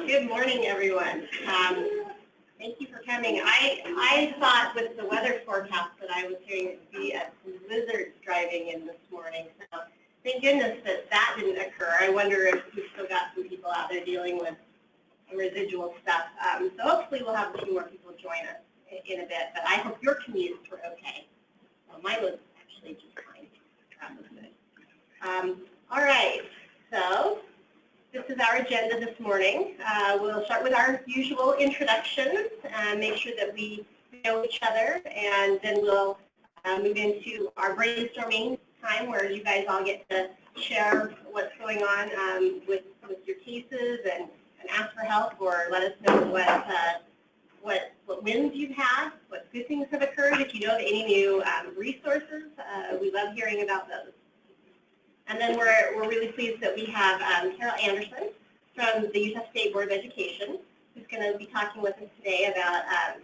Good morning, everyone. Thank you for coming. I thought with the weather forecast that I was hearing it would be some lizards driving in this morning. So thank goodness that didn't occur. I wonder if we've still got some people out there dealing with residual stuff. So hopefully we'll have a few more people join us in a bit. But I hope your commutes were okay. Well, mine was actually just fine. Traffic was good. All right. So this is our agenda this morning. We'll start with our usual introductions and make sure that we know each other, and then we'll move into our brainstorming time where you guys all get to share what's going on with your cases and ask for help, or let us know what wins you've had, what good things have occurred. If you know of any new resources, we love hearing about those. And then we're really pleased that we have Carol Anderson from the Utah State Board of Education, who's going to be talking with us today about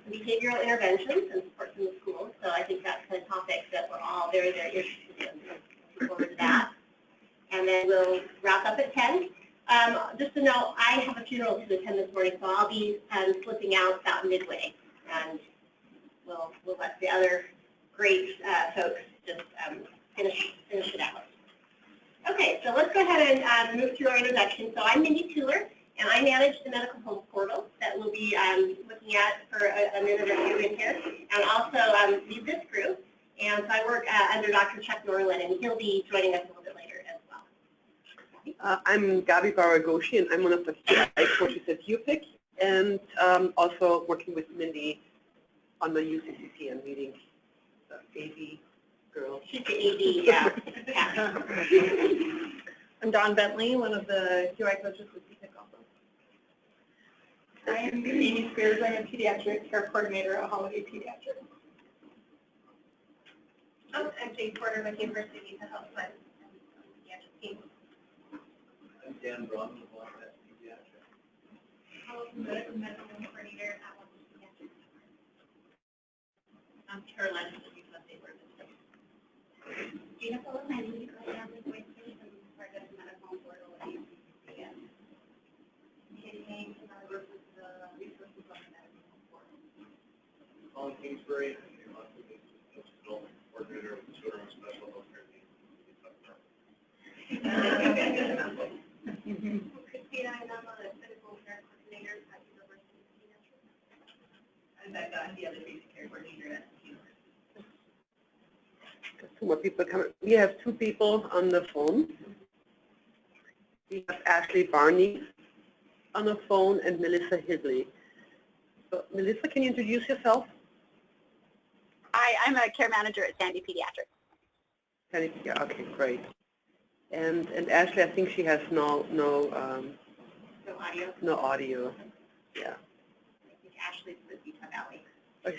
behavioral interventions and supports in the schools. So I think that's a topic that we're all very, very interested in. Looking forward to that. And then we'll wrap up at 10. Just to know, I have a funeral to attend this morning, so I'll be slipping out about midway. And we'll let the other great folks just finish it out. Okay, so let's go ahead and move through our introduction. So I'm Mindy Tueller, and I manage the medical home portal that we'll be looking at for a minute or two in here, and also lead this group. And so I work under Dr. Chuck Norland, and he'll be joining us a little bit later as well. I'm Gabi Baragoshi, and I'm one of the II.A coaches at UPIC, and also working with Mindy on the UCCCN meeting, the AD girl. She's the AD, yeah. I'm Dawn Bentley, one of the II.A coaches with UPIC also. I am Amy Spears. I'm a pediatric care coordinator at Holiday Pediatrics. Oh, I'm Jane Porter with University of Utah Health Science and pediatric team. I'm Dan Braun with Wildcat Pediatrics. I'm the medical home coordinator at Wildcat Pediatrics. I'm Caroline with the Utah State Board of Education. Gina Phillips, I'm lead coordinator with Voices and part of the medical home portal at UCCCN. Katie Haynes works with the resources on the medical home portal. Colin Kingsbury, I'm the Autism Development Coordinator with Children with Special Health Care Needs. Christina, I'm a clinical care coordinator at University of Pediatrics. And I'm the other basic care coordinator at University. Two more people coming. We have two people on the phone. We have Ashley Barney on the phone and Melissa Higley. So, Melissa, can you introduce yourself? Hi, I'm a care manager at Sandy Pediatrics. Sandy, yeah, okay, great. And Ashley, I think she has no audio. No audio. Yeah. I think Ashley's with Utah Valley.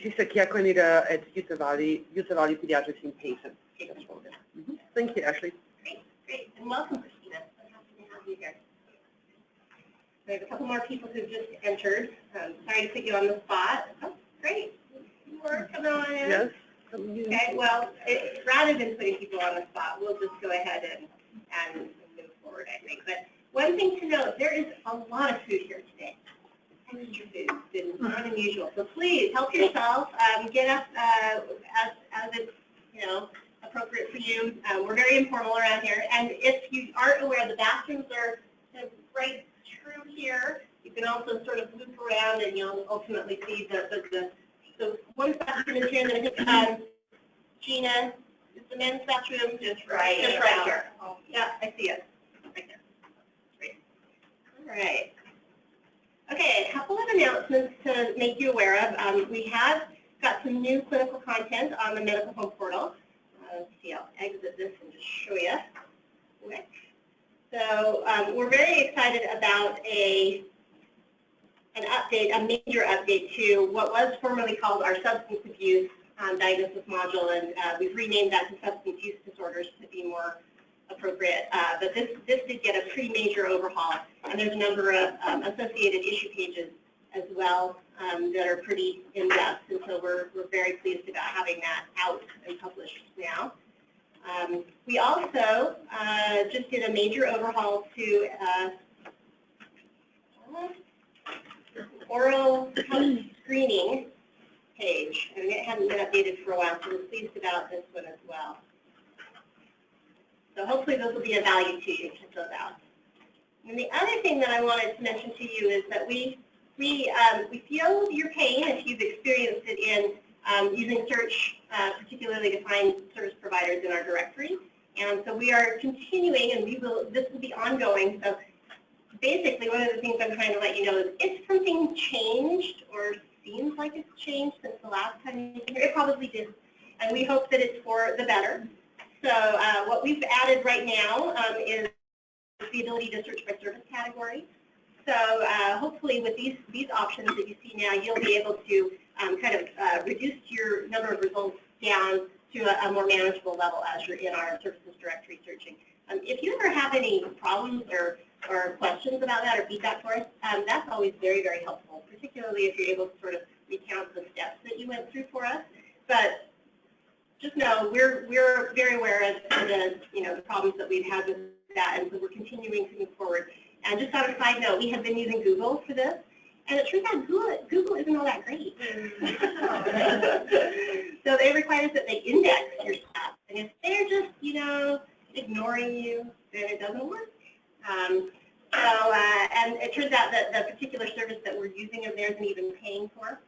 She's a care coordinator at Utah Valley Pediatrics in Payson. Thank you, Ashley. Great. And welcome, Christina. I'm happy to have you here. We have a couple more people who've just entered. Sorry to put you on the spot. Oh, great. You are coming on in. Yes. Okay, well, rather than putting people on the spot, we'll just go ahead and move forward, I think. But one thing to note, there is a lot of food here today. Extra food. It's been more than usual. So please help yourself. Get up as it's appropriate for you. We're very informal around here. And if you aren't aware, the bathrooms are right through here. You can also sort of loop around, and you'll ultimately see so one bathroom is here, and then Gina, is the men's bathroom just right here? Yeah, I see it. Right there. Great. All right. Okay, a couple of announcements to make you aware of. We have got some new clinical content on the medical home portal. Let's see, I'll exit this and just show you quick. So we're very excited about an update, a major update to what was formerly called our substance abuse diagnosis module, and we've renamed that to substance use disorders to be more appropriate. But this did get a pretty major overhaul, and there's a number of associated issue pages as well that are pretty in-depth, and so we're very pleased about having that out and published now. We also just did a major overhaul to oral health screening page, and it hadn't been updated for a while, so we're pleased about this one as well. So hopefully those will be of value to you to fill out. And the other thing that I wanted to mention to you is that we feel your pain if you've experienced it in using search, particularly to find service providers in our directory. And so we are continuing, and this will be ongoing. So basically, one of the things I'm trying to let you know is if something changed or seems like it's changed since the last time you came here, it probably did. And we hope that it's for the better. So what we've added right now is the ability to search by service category. So hopefully with these options that you see now, you'll be able to kind of reduce your number of results down to a more manageable level as you're in our services directory searching. If you ever have any problems or questions about that or feedback for us, that's always very, very helpful, particularly if you're able to sort of recount the steps that you went through for us. But just know we're very aware of the problems that we've had with that, and so we're continuing to move forward. And just on a side note, we have been using Google for this, and it turns out Google isn't all that great. So they require that they index your stuff, and if they're just ignoring you, then it doesn't work. And it turns out that the particular service that we're using of theirs and even paying for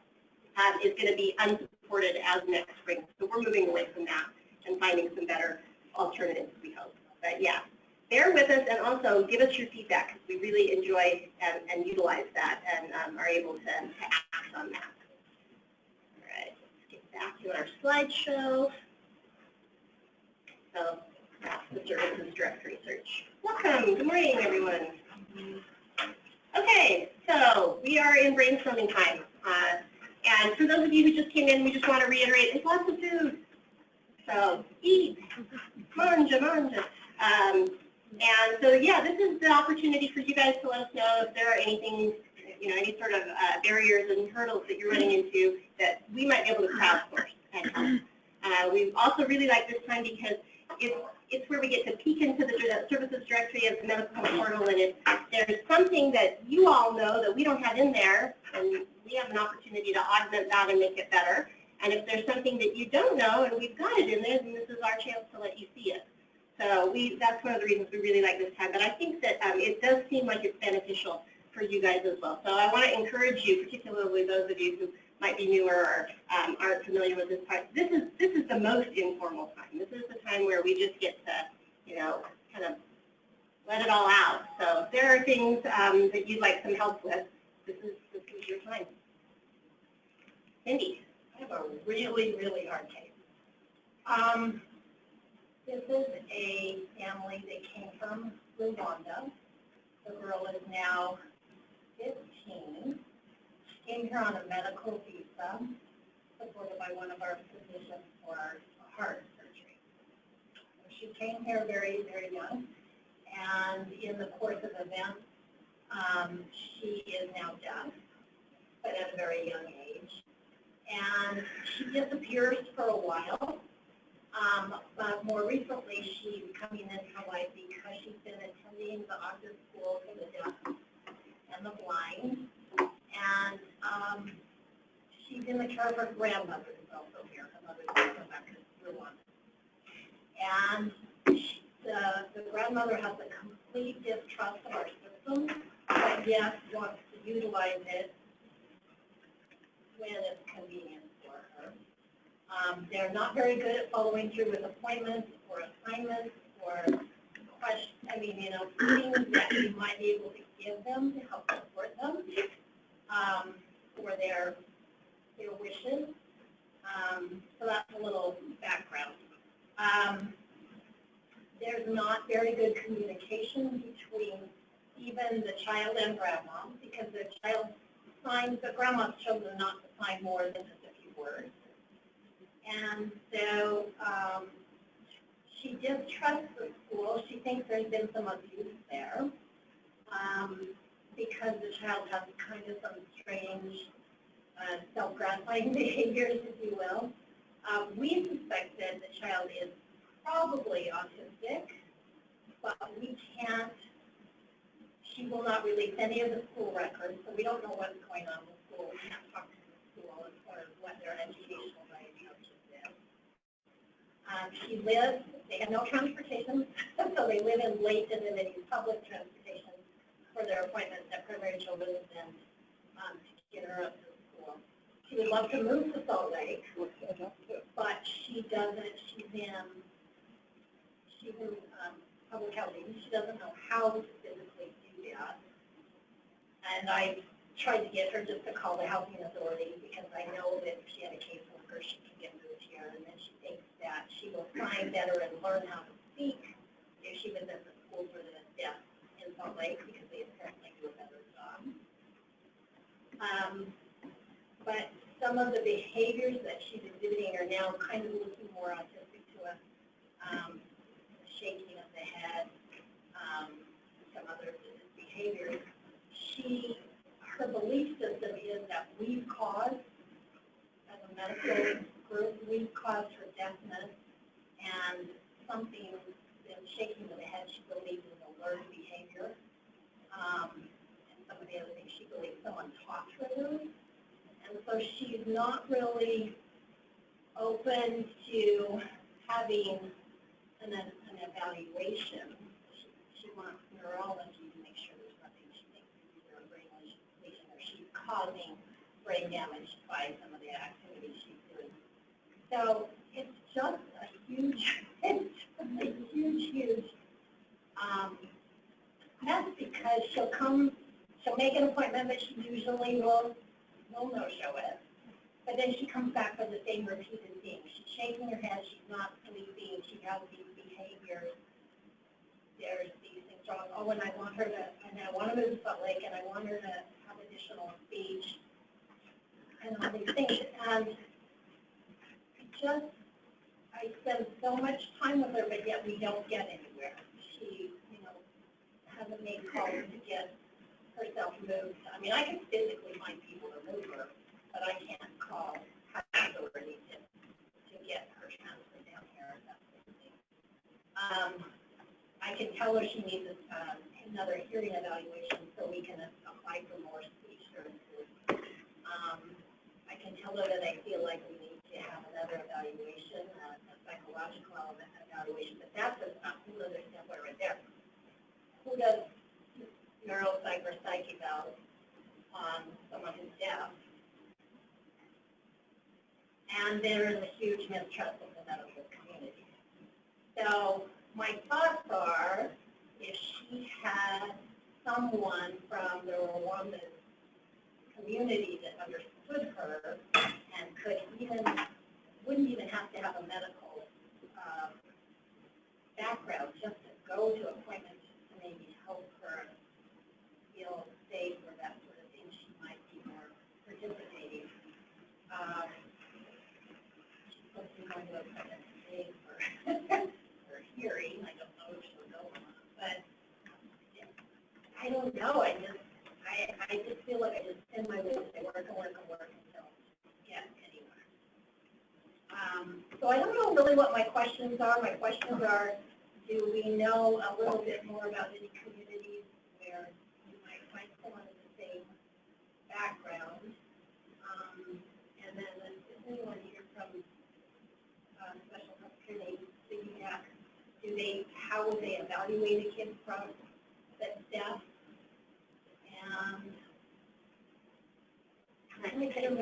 is going to be unsupported as next spring. So we're moving away from that and finding some better alternatives, we hope. But yeah, bear with us and also give us your feedback, because we really enjoy and utilize that and are able to act on that. All right, let's get back to our slideshow. So that's the services directory search. Welcome. Good morning, everyone. Okay, so we are in brainstorming time. And for those of you who just came in, we just want to reiterate, there's lots of food. So eat, manja, manja. And so, yeah, this is the opportunity for you guys to let us know if there are anything, any sort of barriers and hurdles that you're running into that we might be able to crowdsource and help. We also really like this time because it's where we get to peek into the services directory of the medical portal, and if there's something that you all know that we don't have in there, and we have an opportunity to augment that and make it better. And if there's something that you don't know and we've got it in there, then this is our chance to let you see it. So that's one of the reasons we really like this time. But I think that it does seem like it's beneficial for you guys as well. So I want to encourage you, particularly those of you who might be newer or aren't familiar with this part. This is the most informal time. This is the time where we just get to, kind of let it all out. So if there are things that you'd like some help with, this is your time. Cindy. I have a really, really hard case. This is a family that came from Rwanda. The girl is now 15. She came here on a medical visa, supported by one of our physicians for heart surgery. So she came here very, very young, and in the course of events, she is now deaf, but at a very young age. And she disappears for a while, but more recently she's coming into her life because she's been attending the Octave School for the Deaf and the Blind, and she's in the care of her grandmother, who's also here. Her mother's also back in Rwanda. And the grandmother has a complete distrust of our system, but yet wants to utilize it when it's convenient for her. They're not very good at following through with appointments or assignments or questions, things that you might be able to give them to help support them for their wishes. So that's a little background. There's not very good communication between even the child and grandma, because the child signs, the grandma's chosen not to sign more than just a few words. And so she distrusts the school. She thinks there's been some abuse there because the child has kind of some strange self-gratifying behaviors, if you will. We suspect that the child is probably autistic, but we can't She will not release any of the school records, so we don't know what's going on with school. We can't talk to the school as far as what their educational diagnosis is. She lives, they have no transportation, so they live in Layton and they use public transportation for their appointments at primary children's and to get her up to school. She would love to move to Salt Lake, but she doesn't. She's in public housing. She doesn't know how to physically do that. And I tried to get her just to call the housing authority because I know that if she had a caseworker, she can get moved here. And then she thinks that she will sign better and learn how to speak if she was at the school for the deaf in Salt Lake because they apparently do a better job. But some of the behaviors that she's exhibiting are now kind of looking more autistic to us. Shaking of the head, some other behaviors. Her belief system is that we've caused, as a medical group, we've caused her deafness, and something, the shaking of the head, she believes is a learned behavior. And some of the other things she believes someone taught her those. And so she's not really open to having an evaluation. She wants neurology to make sure there's nothing she thinks is either a brain lesion or she's causing brain damage by some of the activities she's doing. So it's just a huge, huge mess because she'll make an appointment, but she usually will no-show it. But then she comes back for the same repeated thing. She's shaking her head, she's not sleeping, she has these behaviors. There's these things wrong. Oh, and I want to move to Salt Lake, and I want her to have additional speech, and all these things. And I spend so much time with her, but yet we don't get anywhere. She, hasn't made calls to get herself moved. I mean, I can physically find people to move her, but I can't call housing authority to get her transferred down here and that sort of thing. I can tell her she needs another hearing evaluation so we can apply for more speech services. I can tell her that I feel like we need to have another evaluation, a psychological evaluation, but that's a whole other step right there. Who does neuropsych or psych eval on someone who's deaf? And there is a huge mistrust of the medical community. So my thoughts are, if she had someone from the Rwandan community that understood her and wouldn't even have to have a medical background, just to go to appointments to maybe help her feel safe or that sort of thing, she might be more participating. She's supposed to be going to an appointment today for her hearing. I don't know if she'll go or not, but I don't know. I just feel like I just spend my days work and don't get anywhere. So I don't know really what my questions are. My questions are, do we know a little bit more about any communities where you might find someone in the same background? And then if anyone here from special healthcare needs, how would they evaluate a kid that's deaf?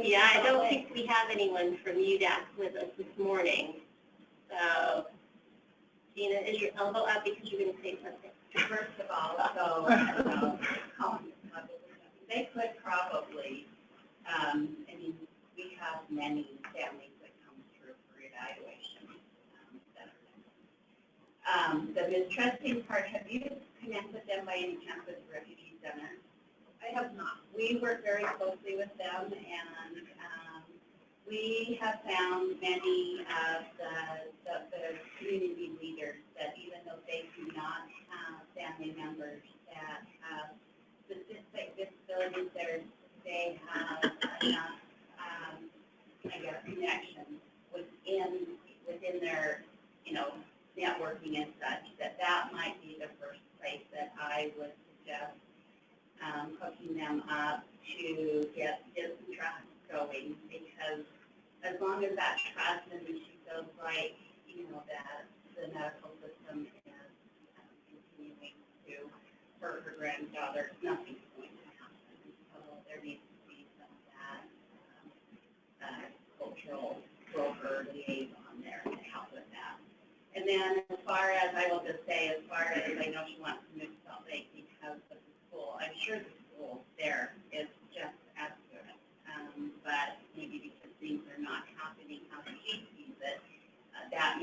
Yeah, I don't think we have anyone from UDAC with us this morning. So, Gina, is your elbow up because you're going to say something? First of all, they could probably, we have many families that come through for evaluation. The mistrusting part, have you connected them by any chance with the Refugee Center? I have not. We work very closely with them, and we have found many of the community leaders that even though they do not have family members that have specific disabilities, they have enough, connections within their, networking and such, that might be the first place that I would suggest hooking them up to get some trust going, because as long as that trust, and she feels like, that the medical system is continuing to, for her granddaughter, nothing's going to happen. So there needs to be some of that cultural broker liaison there to help with that. And then as far as, I will just say, as far as I know she wants to move to Salt Lake because of the school, I'm sure the school there is just as good. But maybe because things are not happening how she sees it, that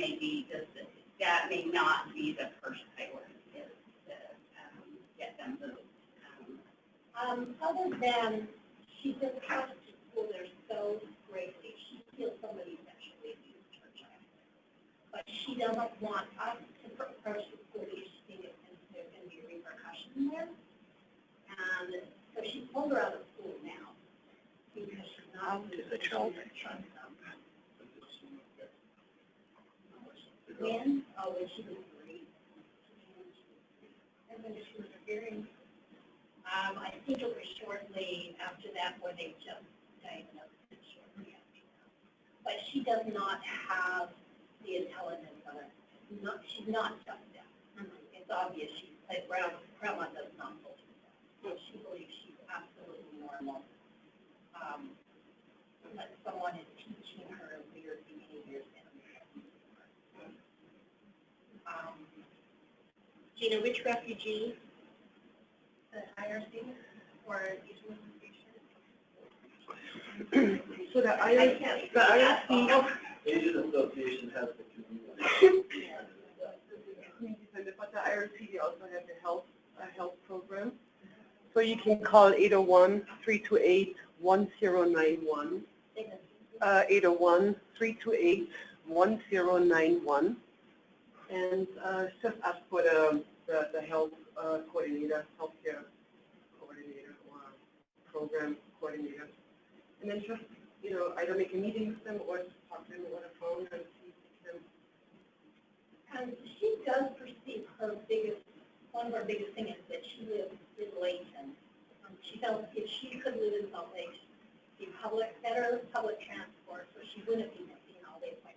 may not be the first priority, is to get them moved. Other than she just comes to school there so greatly, she feels somebody sexually abused her child. But she doesn't want us to approach the school because she thinks there's going to be a repercussion there. And so she pulled her out of school now because she's not to the child. When? Oh, when she was 3. And when she was hearing, I think it was shortly after that where they just diagnosed it shortly after that. But she does not have the intelligence of it. She's not just that. It's obvious she's like grandma does not hold her down. So she believes she's absolutely normal. But someone is teaching her weird behaviors. Do you know which refugee? The IRC or So the IRC, Asian Association has the community. But the IRC, they also have a health program. So you can call 801-328-1091. 801-328-1091. And just ask for the health coordinator, healthcare coordinator, or program coordinator. And then just, either make a meeting with them or just talk to them over the phone and see if you can. And she does perceive one of her biggest things is that she lives in Layton. She felt if she could live in Salt Lake, she'd be better public transport, so she wouldn't be missing all the appointments.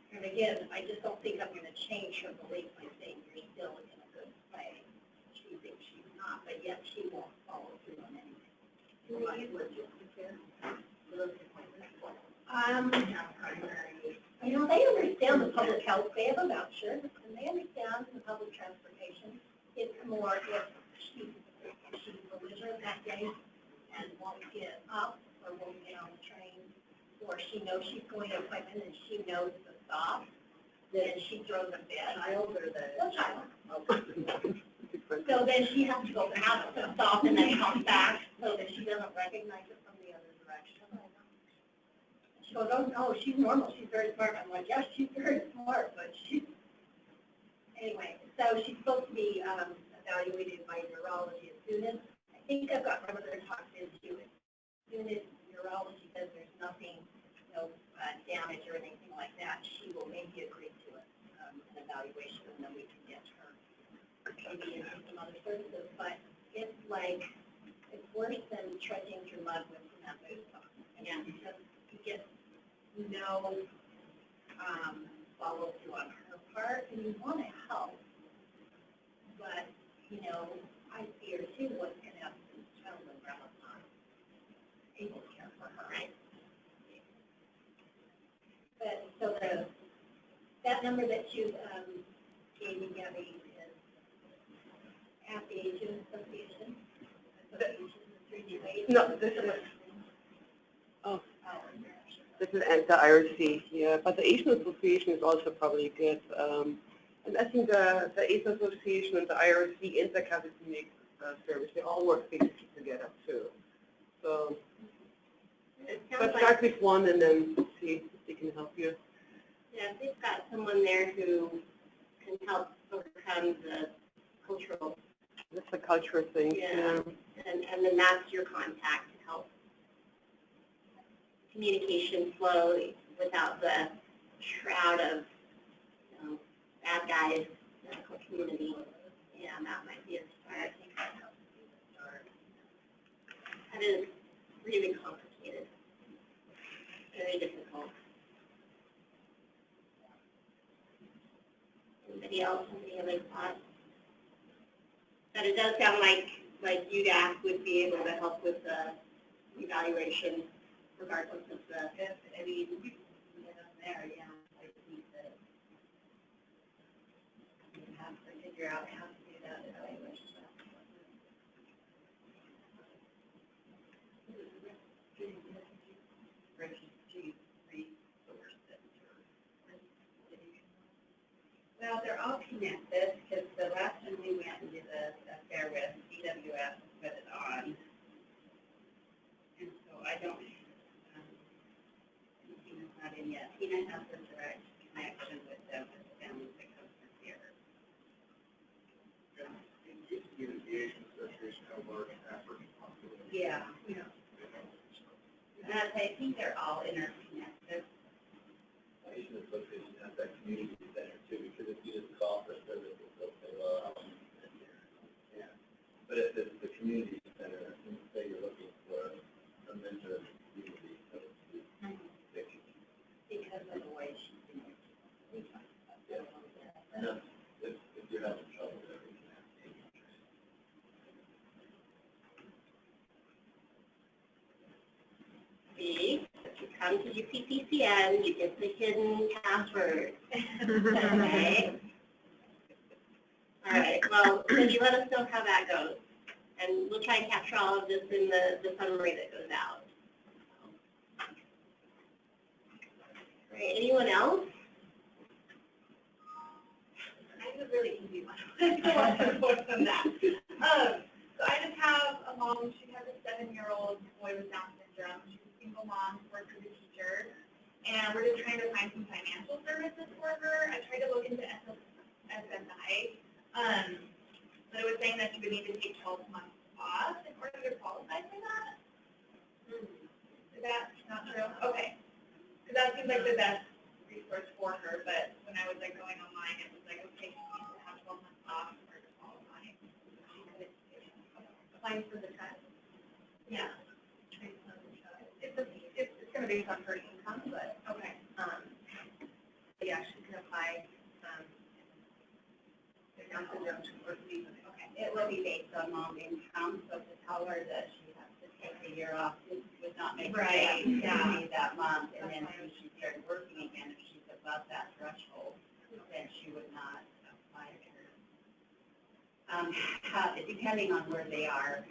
And again, I just don't think I'm going to change her belief by saying you're still in a good way. She thinks she's not, but yet she won't follow through on anything. They understand the public health. They have a voucher, and they understand the public transportation. It's more if she's belligerent that day and won't get up or won't get on the train, or she knows she's going to an appointment and she knows the stop, then she throws a fit. Child or the child. So then she has to go past the stop and then come back so that she doesn't recognize it from the other direction. She goes, oh no, she's normal, she's very smart. I'm like, yes, she's very smart, but anyway, so she's supposed to be evaluated by neurology as soon as, I think I've got my mother talked into it. As soon as neurology says there's nothing, no damage or anything like that, she will maybe agree to it, an evaluation, and then we can get her maybe into some other services. But it's like, it's worse than trudging through mud with that move. Again, because you get no follow through on her part, and you want to help, but I fear too what's going to happen to this child when grandma's not able to care for her. Right. But so that number that you gave me, Gabby, is at the Asian Association. No, this is. This is the IRC, yeah, but the Asian Association is also probably good. And I think the Asian Association and the IRC and the Catholic Community Service, they all work basically together too. So, but start with one and then see if they can help you. Yeah, if they've got someone there who can help overcome the cultural. That's a cultural thing. Yeah. And then that's your contact to help communication flow without the shroud of bad guys in the community. and that might be a start. I think that helps be the start. That is really complicated. Very difficult. Anybody else have any other thoughts? But it does sound like U.A would be able to help with the evaluation regardless of the. I mean, there, yeah, I think that you have to figure out how to do that evaluation. Well, they're all connected because the last time we went and did a fair with PBIS put it on. And so I don't, Tina's not in yet. Tina has a direct connection with them, with the families that come from here. It used to be the Asian Association had a large African population. Yeah. Yeah. And I think they're all interconnected. Asian Association has that community center too, because if you just call for services, they'll say, well, yeah. But if it's the community center, and say you're looking for a mentor community, so to speak, Because of the way she's doing it. yeah. And that's, if you're having trouble with everything, See, if you come to UCCCN, you get the hidden password. Okay. All right. Well, Cindy, let us know how that goes, and we'll try and capture all of this in the summary that goes out. All right. Anyone else? I have a really easy one. I don't want to focus on that. So I just have a mom, she has a 7-year-old boy with Down syndrome. She's a single mom, works as a teacher, and we're just trying to find some financial services for her. I tried to look into SSI, but it was saying that she would need to take 12 months off in order to qualify for that. Is that not true? Okay. Because that seems like the best resource for her, but when I was going online, it was like, okay, she needs to have 12 months off in order to qualify. She couldn't applying for the test. Yeah. It's going to be on her income, but okay. Yeah, she can apply. Okay, it will be based on mom income, so to tell her that she has to take a year off would not make sense that month, and then when she started working again, if she's above that threshold, then she would not apply to her. Depending on where they are,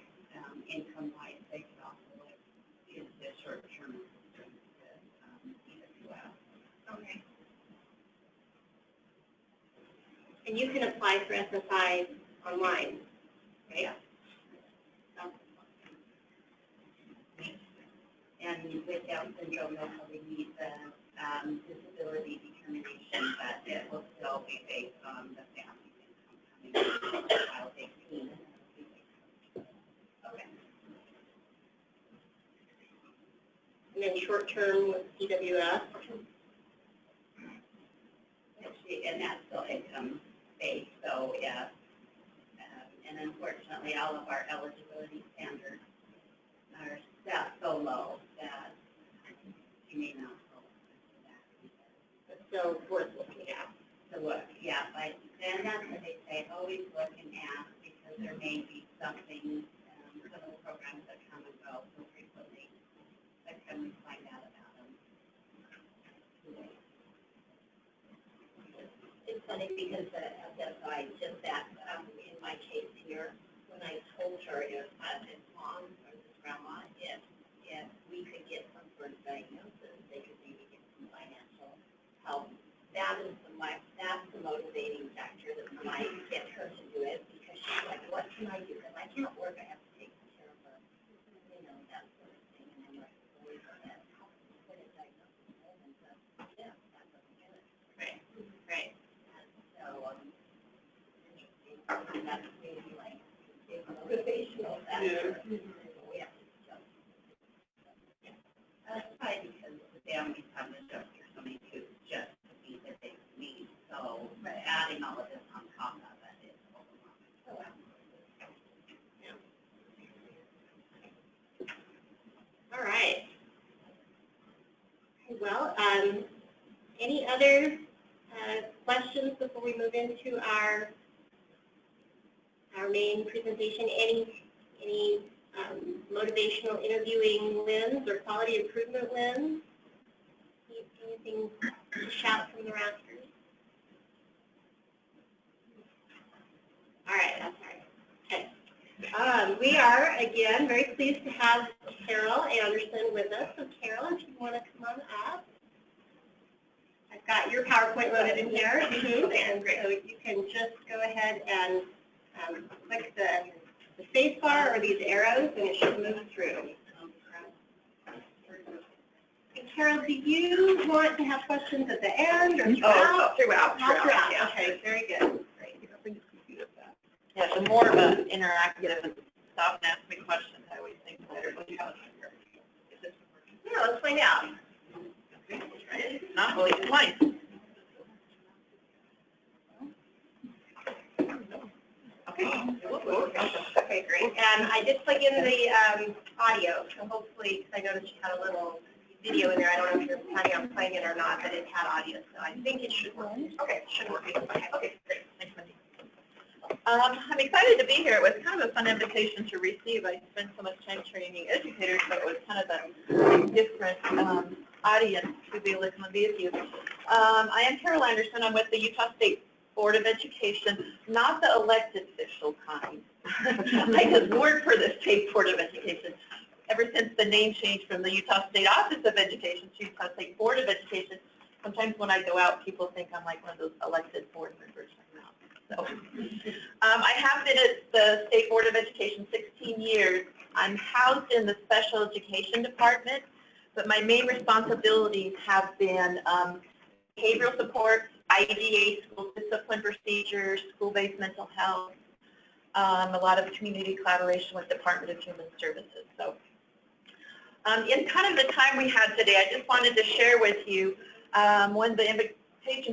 income-wise, they could also look into the short-term assistance EWS. Okay. And you can apply for SSI online, right? Yeah. And with Down syndrome, they'll probably need the disability determination, but it will still be based on the family income coming from child 18. Okay. And then short-term with PWS. And that's still income-based, so yeah. And unfortunately, all of our eligibility standards are set so low that you may not qualify for that. But still worth looking at. So look, yeah, and that's what they say, always look and ask, because there may be something, some of the programs that come and go so frequently, that can we find out about them? It's funny because SSI, just that, in my case here, when I told her if this mom or this grandma, if we could get some sort of diagnosis, they could maybe get some financial help. That's the motivating factor that might get her to do it, because she's like, what can I do? Because I can't work, I have to take care of her, that sort of thing. And I'm like, believe that, how can you put a diagnosis in? And so, yeah, that doesn't get it. Right. Right. So, interesting, and that's maybe like a motivational factor. We have to just, That's probably because the families have to jump through so many hoops just to meet their basic needs. So adding all of this on top of it is overwhelming. so Any other questions before we move into our main presentation? Any motivational interviewing wins or quality improvement wins? Anything to shout from the rafters? All right, that's all right. Okay. We are, again, very pleased to have Carol Anderson with us. So, Carol, if you want to come on up. I've got your PowerPoint loaded in here, and so you can just go ahead and click the space bar or these arrows, and it should move through. Carol, do you want to have questions at the end or throughout? Throughout. Yeah. Okay, very good. Great. Yeah, the more of an interactive stop and ask me questions, I always think better. Yeah, let's find out. Not really twice. Okay, great. And I did plug in the audio, so hopefully, because I noticed you had a little video in there. I don't know if you're planning on playing it or not, but it had audio, so I think it should work. Okay, it should work. Okay, great. Thanks, Wendy. I'm excited to be here. It was kind of a fun invitation to receive. I spent so much time training educators, so it was kind of a different audience to be able to come and be with you. I am Carol Anderson. I'm with the Utah State Board of Education, not the elected official kind. I just work for the State Board of Education. Ever since the name changed from the Utah State Office of Education to Utah State Board of Education, sometimes when I go out, people think I'm like one of those elected board members. So, I have been at the State Board of Education 16 years. I'm housed in the Special Education Department, but my main responsibilities have been behavioral support, IDA, school discipline procedures, school-based mental health, a lot of community collaboration with Department of Human Services. So, in kind of the time we had today, I just wanted to share with you when the invitation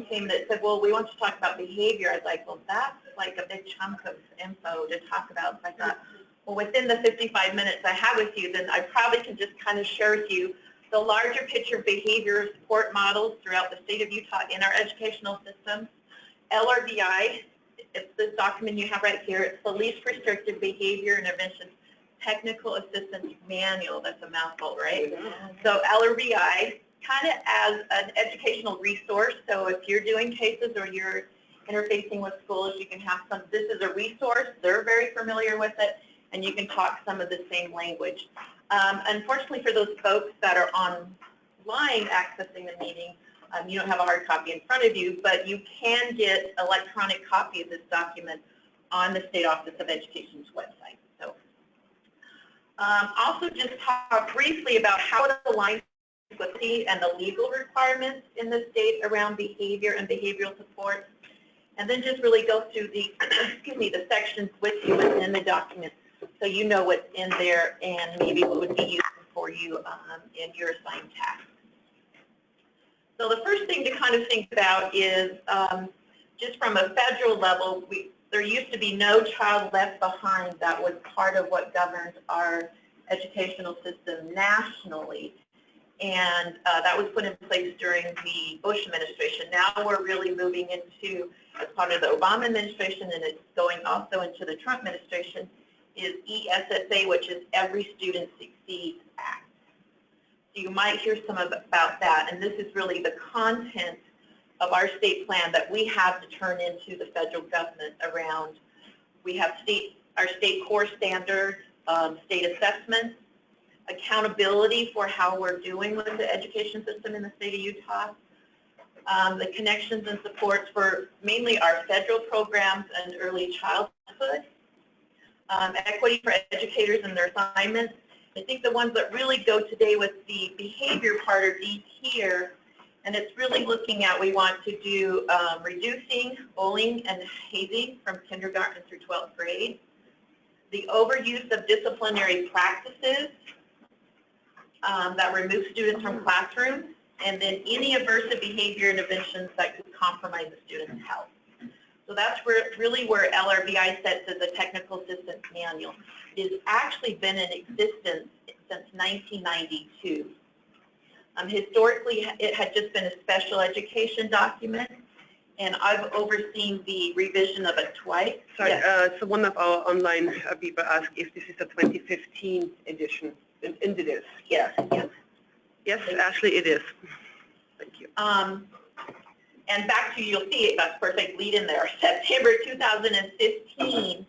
came that said, well, we want to talk about behavior. I was like, well, that's like a big chunk of info to talk about. So I thought, well, within the 55 minutes I have with you, then I probably can just kind of share with you the larger picture of behavior support models throughout the state of Utah in our educational system. LRBI, it's this document you have right here. It's the Least Restrictive Behavior Intervention Technical Assistance Manual. That's a mouthful, right? So LRBI, kind of as an educational resource. So if you're doing cases or you're interfacing with schools, you can have some, this is a resource. They're very familiar with it, and you can talk some of the same language. Unfortunately for those folks that are online accessing the meeting, you don't have a hard copy in front of you, but you can get electronic copy of this document on the State Office of Education's website. So, also just talk briefly about how it aligns with the and the legal requirements in the state around behavior and behavioral support, and then just really go through the, excuse me, the sections with you within the document so you know what's in there and maybe what would be useful for you in your assigned tasks. So the first thing to kind of think about is just from a federal level, there used to be no child left behind. That was part of what governs our educational system nationally. And that was put in place during the Bush administration. Now we're really moving into, as part of the Obama administration, and it's going also into the Trump administration, is ESSA, which is Every Student Succeeds Act. So you might hear some about that, and this is really the content of our state plan that we have to turn into the federal government around. We have our state core standards, state assessments, accountability for how we're doing with the education system in the state of Utah, the connections and supports for mainly our federal programs and early childhood, equity for educators and their assignments. I think the ones that really go today with the behavior part are these here, and it's really looking at, we want to do reducing bullying and hazing from kindergarten through 12th grade, the overuse of disciplinary practices that remove students from classrooms, and then any aversive behavior interventions that could compromise the student's health. So that's really where LRBI sets as a technical assistance manual. It has actually been in existence since 1992. Historically, it had just been a special education document, and I've overseen the revision of it twice. Sorry, Yes. so one of our online people asked if this is a 2015 edition, and it is. Yes. Yes. Yes, Ashley, it is. Thank you. And back to, you'll see it, of course, I lead in there. September 2015,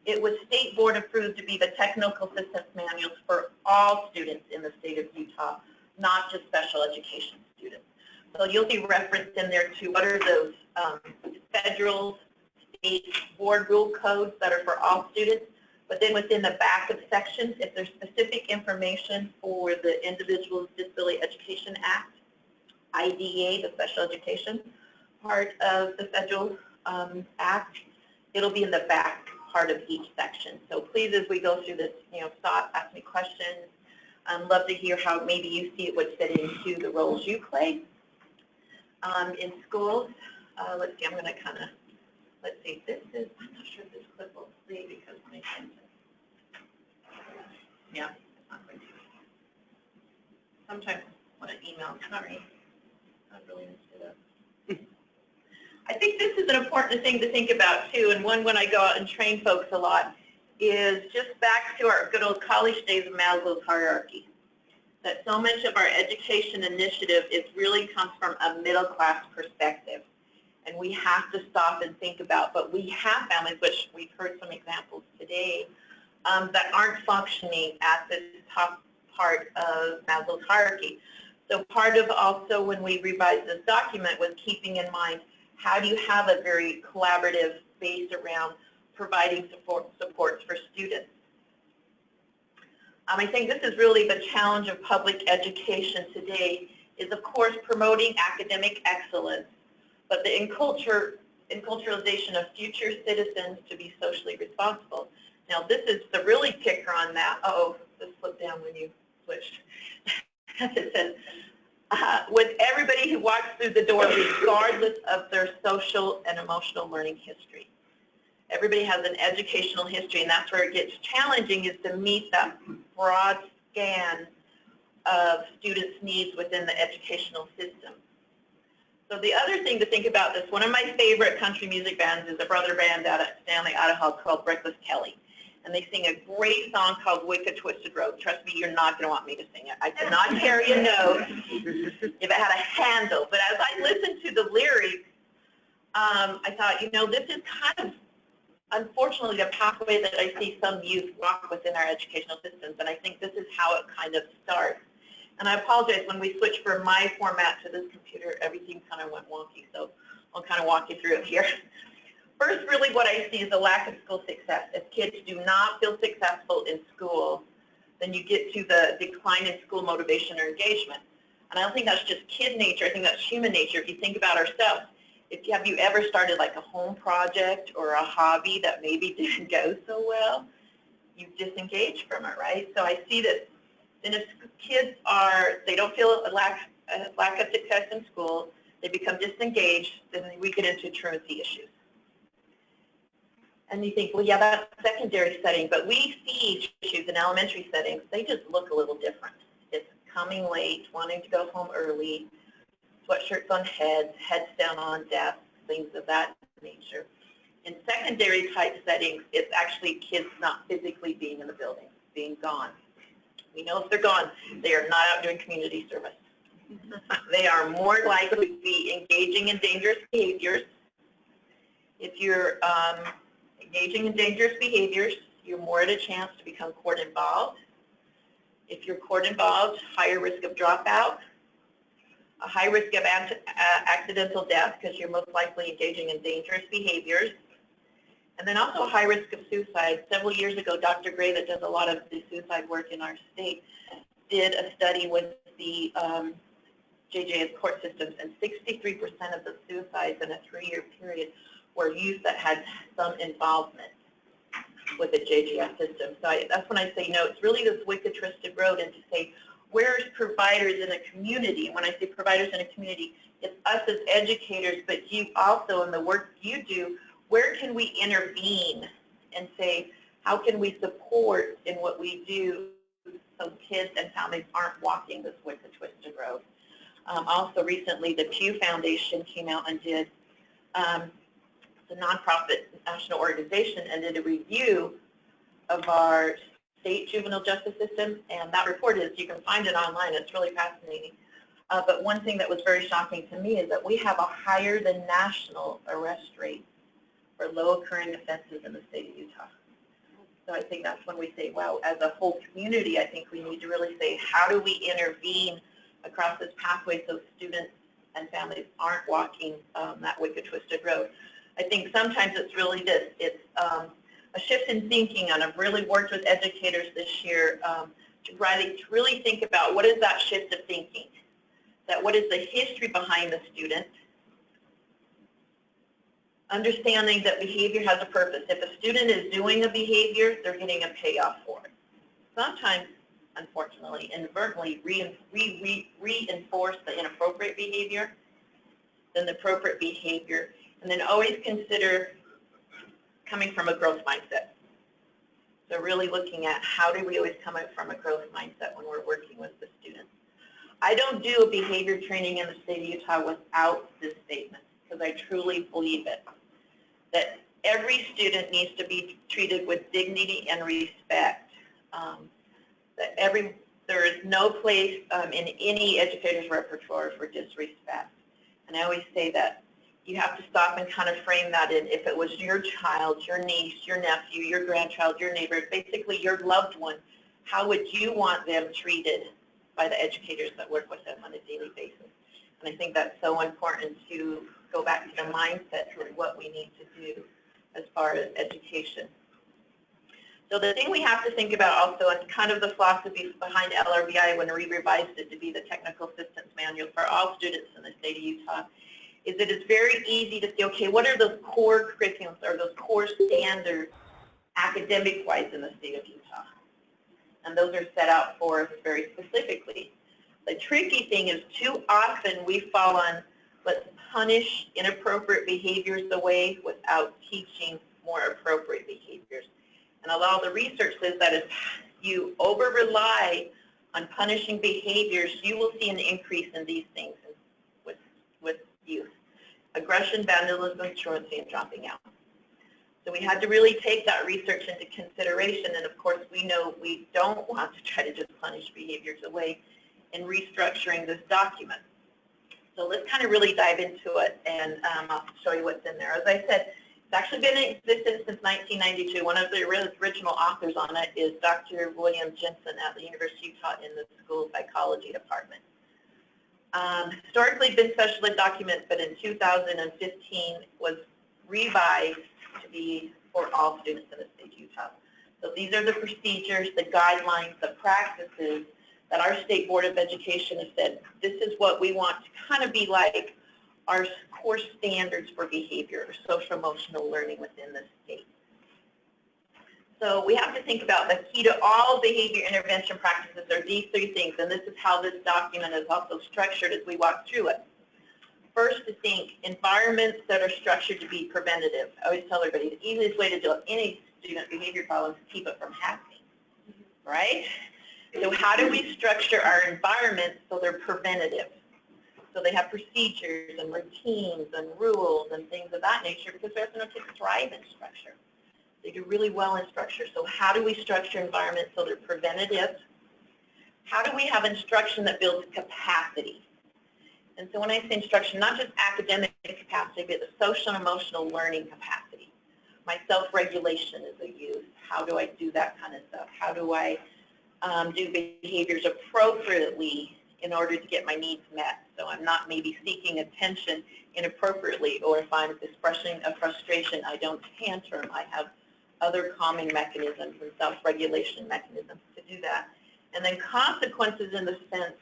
it was state board approved to be the technical assistance manuals for all students in the state of Utah, not just special education students. So you'll see referenced in there to what are those federal, state board rule codes that are for all students. But then within the back of sections, if there's specific information for the Individuals with Disability Education Act, II.A, the special education part of the federal act, it'll be in the back part of each section. So please, as we go through this, stop, ask me questions. I'd love to hear how maybe you see it would fit into the roles you play in schools. Let's see, I'm going to kind of, let's see, this is, I'm not sure if this clip will play because my attention. Yeah, it's not going to. Sometimes when I email, sorry, I really missed it up. I think this is an important thing to think about too, and one when I go out and train folks a lot, is just back to our good old college days of Maslow's hierarchy. That so much of our education initiative really comes from a middle class perspective. And we have to stop and think about, but we have families, which we've heard some examples today, that aren't functioning at the top part of Maslow's hierarchy. So part of also when we revised this document was keeping in mind, how do you have a very collaborative base around providing supports for students? I think this is really the challenge of public education today, is of course promoting academic excellence, but the enculturalization of future citizens to be socially responsible. Now this is the really kicker on that. Oh, this slipped down when you switched. It says, with everybody who walks through the door, regardless of their social and emotional learning history. Everybody has an educational history, and that's where it gets challenging, is to meet that broad scan of students' needs within the educational system. So the other thing to think about this, one of my favorite country music bands is a brother band out at Stanley, Idaho called Breathless Kelly. And they sing a great song called Wicked Twisted Road. Trust me, you're not going to want me to sing it. I cannot carry a note if it had a handle. But as I listened to the lyrics, I thought, this is kind of, unfortunately, the pathway that I see some youth walk within our educational systems. And I think this is how it kind of starts. And I apologize, when we switched from my format to this computer, everything kind of went wonky. So I'll kind of walk you through it here. First, really what I see is a lack of school success. If kids do not feel successful in school, then you get to the decline in school motivation or engagement. And I don't think that's just kid nature. I think that's human nature. If you think about ourselves, have you ever started like a home project or a hobby that maybe didn't go so well? You've disengaged from it, right? So I see that, and if kids they don't feel a lack of success in school, they become disengaged, then we get into truancy issues. And you think, well, yeah, that's a secondary setting, but we see issues in elementary settings. They just look a little different. It's coming late, wanting to go home early, sweatshirts on heads, heads down on desks, things of that nature. In secondary type settings, it's actually kids not physically being in the building, being gone. We know if they're gone, they are not out doing community service. They are more likely to be engaging in dangerous behaviors. If you're engaging in dangerous behaviors, you're more at a chance to become court involved. If you're court involved, higher risk of dropout, a high risk of accidental death because you're most likely engaging in dangerous behaviors, and then also a high risk of suicide. Several years ago, Dr. Gray, that does a lot of the suicide work in our state, did a study with the JJS court systems, and 63% of the suicides in a 3-year period were youth that had some involvement with the JJS system. So that's when I say, it's really this wicked twisted road, and to say, where's providers in a community? And when I say providers in a community, it's us as educators, but you also in the work you do, where can we intervene and say, how can we support in what we do so kids and families aren't walking this wicked twisted road? Also recently, the Pew Foundation came out and did, the nonprofit national organization, and did a review of our state juvenile justice system, and that report is, you can find it online, it's really fascinating. But one thing that was very shocking to me is that we have a higher than national arrest rate for low occurring offenses in the state of Utah. So I think that's when we say, wow, as a whole community, I think we need to really say, how do we intervene across this pathway so students and families aren't walking that wicked, twisted road. I think sometimes it's really this, it's a shift in thinking, and I've really worked with educators this year to really think about what is that shift of thinking, that what is the history behind the student, understanding that behavior has a purpose. If a student is doing a behavior, they're getting a payoff for it. Sometimes, unfortunately, inadvertently reinforce the inappropriate behavior, then the appropriate behavior, and then always consider coming from a growth mindset. So really looking at how do we always come out from a growth mindset when we're working with the students. I don't do a behavior training in the state of Utah without this statement, because I truly believe it, that every student needs to be treated with dignity and respect. There is no place in any educator's repertoire for disrespect. And I always say that you have to stop and kind of frame that in, if it was your child, your niece, your nephew, your grandchild, your neighbor, basically your loved one, how would you want them treated by the educators that work with them on a daily basis? And I think that's so important to go back to the mindset for what we need to do as far as education. So the thing we have to think about also, and kind of the philosophy behind LRBI when we revised it to be the Technical Assistance Manual for all students in the state of Utah, is that it's very easy to say, okay, what are those core curriculums or those core standards academic-wise in the state of Utah? And those are set out for us very specifically. The tricky thing is too often we fall on, let's punish inappropriate behaviors away without teaching more appropriate behaviors. And a lot of the research says that if you over-rely on punishing behaviors, you will see an increase in these things with youth. Aggression, vandalism, truancy, and dropping out. So we had to really take that research into consideration, and of course we know we don't want to try to just punish behaviors away in restructuring this document. So let's kind of really dive into it, and I'll show you what's in there. As I said, it's actually been in existence since 1992. One of the original authors on it is Dr. William Jensen at the University of Utah in the School of Psychology Department. Historically been special ed document, but in 2015 was revised to be for all students in the state of Utah. So these are the procedures, the guidelines, the practices that our State Board of Education has said, this is what we want to kind of be like our core standards for behavior, social emotional learning within the state. So we have to think about the key to all behavior intervention practices are these three things, and this is how this document is also structured as we walk through it. First, to think environments that are structured to be preventative. I always tell everybody the easiest way to deal with any student behavior problem is to keep it from happening, right? So how do we structure our environments so they're preventative? So they have procedures and routines and rules and things of that nature, because we have to know kids thrive in structure. They do really well in structure. So how do we structure environments so they're preventative? How do we have instruction that builds capacity? And so when I say instruction, not just academic capacity, but the social and emotional learning capacity. My self-regulation as a youth, how do I do that kind of stuff? How do I do behaviors appropriately in order to get my needs met? So I'm not maybe seeking attention inappropriately, or if I'm expressing a frustration, I don't tantrum. I have other calming mechanisms and self-regulation mechanisms to do that. And then consequences in the sense,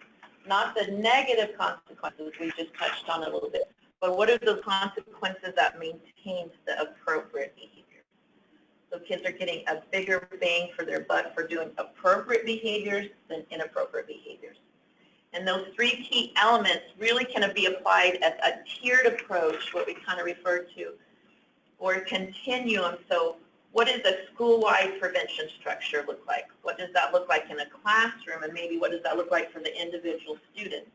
not the negative consequences we just touched on a little bit, but what are those consequences that maintains the appropriate behavior? So kids are getting a bigger bang for their buck for doing appropriate behaviors than inappropriate behaviors. And those three key elements really can be applied as a tiered approach, what we kind of refer to, or a continuum. So what does a school-wide prevention structure look like? What does that look like in a classroom? And maybe what does that look like for the individual student?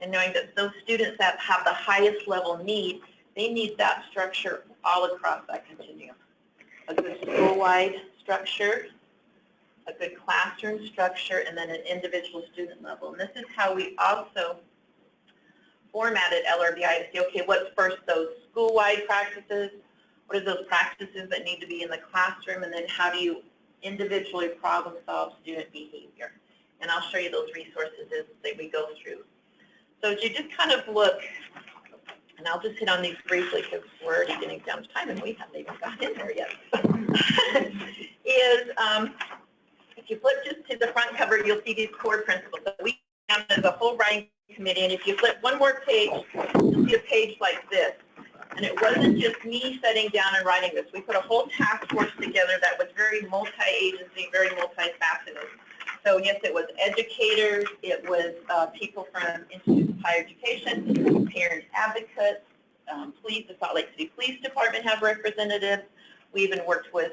and knowing that those students that have the highest level need, they need that structure all across that continuum. A good school-wide structure, a good classroom structure, and then an individual student level. And this is how we also formatted LRBI to say, okay, what's first those school-wide practices? What are those practices that need to be in the classroom? And then how do you individually problem solve student behavior? And I'll show you those resources as we go through. So as you just kind of look, and I'll just hit on these briefly because we're already getting down to time and we haven't even got in there yet, is if you flip just to the front cover, you'll see these core principles. So we have as a whole writing committee, and if you flip one more page, you'll see a page like this. And it wasn't just me sitting down and writing this. We put a whole task force together that was very multi-agency, very multifaceted. So yes, it was educators, it was people from Institutes of Higher Education, parent advocates, police, the Salt Lake City Police Department have representatives. We even worked with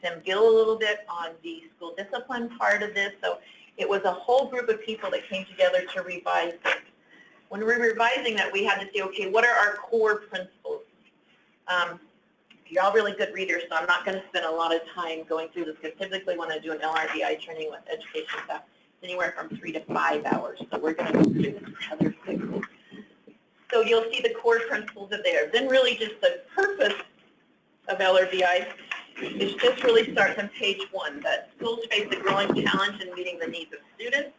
Sim Gill a little bit on the school discipline part of this. So it was a whole group of people that came together to revise this. When we're revising that, we had to say, okay, what are our core principles? You're all really good readers, so I'm not going to spend a lot of time going through this, because typically when I do an LRBI training with education staff, it's anywhere from 3 to 5 hours. So we're going to go through this rather quickly. So you'll see the core principles are there. Then really just the purpose of LRBI is just really starts on page 1, that schools face a growing challenge in meeting the needs of students,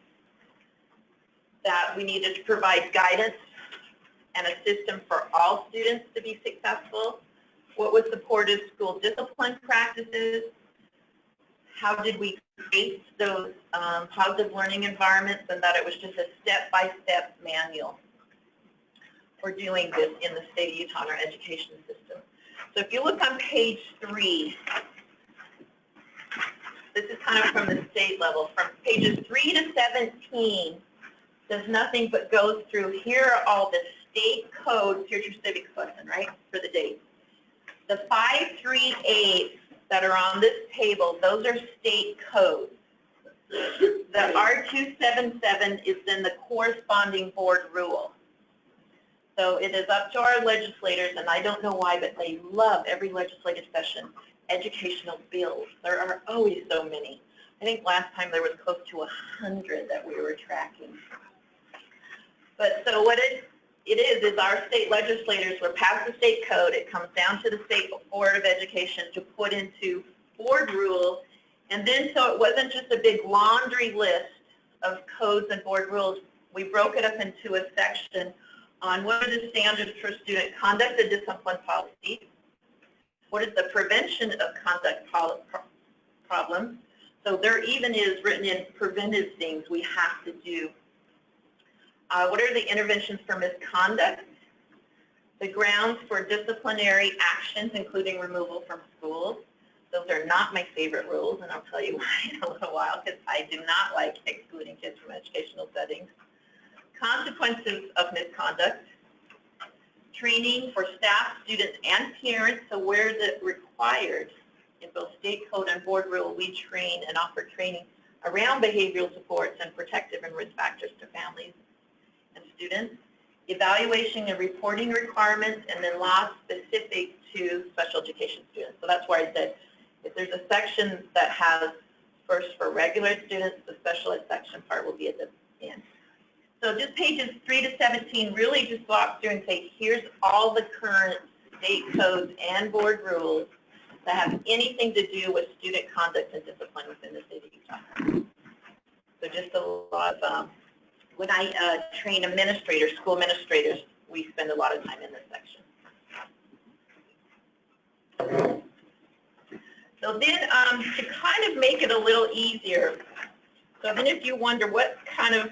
that we needed to provide guidance and a system for all students to be successful. What was supportive school discipline practices? How did we create those positive learning environments, and that it was just a step-by-step manual for doing this in the state of Utah in our education system. So if you look on page 3, this is kind of from the state level. From pages 3 to 17, does nothing but goes through, here are all the state codes. Here's your civics lesson, right, for the day. The 538s that are on this table, those are state codes. The R277 is then the corresponding board rule. So it is up to our legislators, and I don't know why, but they love every legislative session, educational bills. There are always so many. I think last time there was close to 100 that we were tracking. But so what it is our state legislators were passed the state code. It comes down to the State Board of Education to put into board rules. And then so it wasn't just a big laundry list of codes and board rules. We broke it up into a section on what are the standards for student conduct and discipline policy, what is the prevention of conduct problems. So there even is written in preventive things we have to do. What are the interventions for misconduct? The grounds for disciplinary actions, including removal from schools. Those are not my favorite rules, and I'll tell you why in a little while, because I do not like excluding kids from educational settings. Consequences of misconduct. Training for staff, students, and parents. So where is it required? In both state code and board rule, we train and offer training around behavioral supports and protective and risk factors to families and students. Evaluation and reporting requirements, and then laws specific to special education students. So that's why I said if there's a section that has first for regular students, the special ed section part will be at the end. So just pages 3 to 17 really just walk through and say, here's all the current state codes and board rules that have anything to do with student conduct and discipline within the state of Utah. So just a lot of, when I train administrators, school administrators, we spend a lot of time in this section. So then to kind of make it a little easier, so then if you wonder what kind of,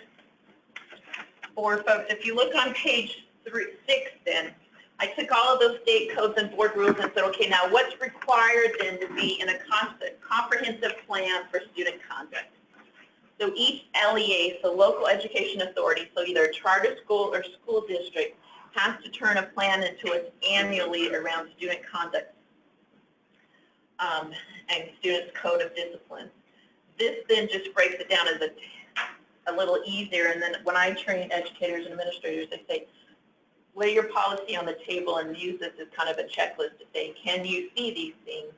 for folks, if you look on page 6 then, I took all of those state codes and board rules and said, okay, now what's required then to be in a comprehensive plan for student conduct? So each LEA, so local education authority, so either a charter school or school district, has to turn a plan into it annually around student conduct and students' code of discipline. This then just breaks it down as a little easier. And then when I train educators and administrators, I say, lay your policy on the table and use this as kind of a checklist to say, can you see these things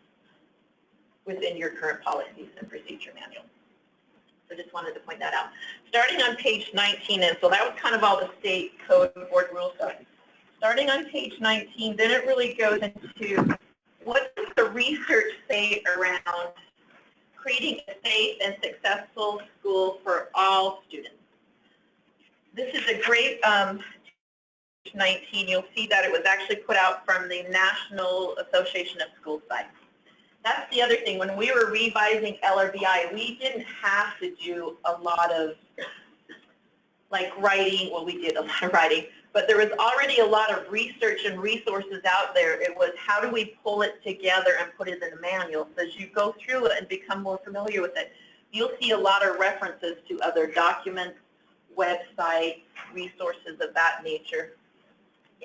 within your current policies and procedure manual? So just wanted to point that out. Starting on page 19, and so that was kind of all the state code board rule stuff. Starting on page 19, then it really goes into what does the research say around creating a safe and successful school for all students. This is a great 19. You'll see that it was actually put out from the National Association of School Sites. That's the other thing. When we were revising LRBI, we didn't have to do a lot of like writing. Well, we did a lot of writing, but there was already a lot of research and resources out there. It was how do we pull it together and put it in a manual. So as you go through it and become more familiar with it, you'll see a lot of references to other documents, websites, resources of that nature.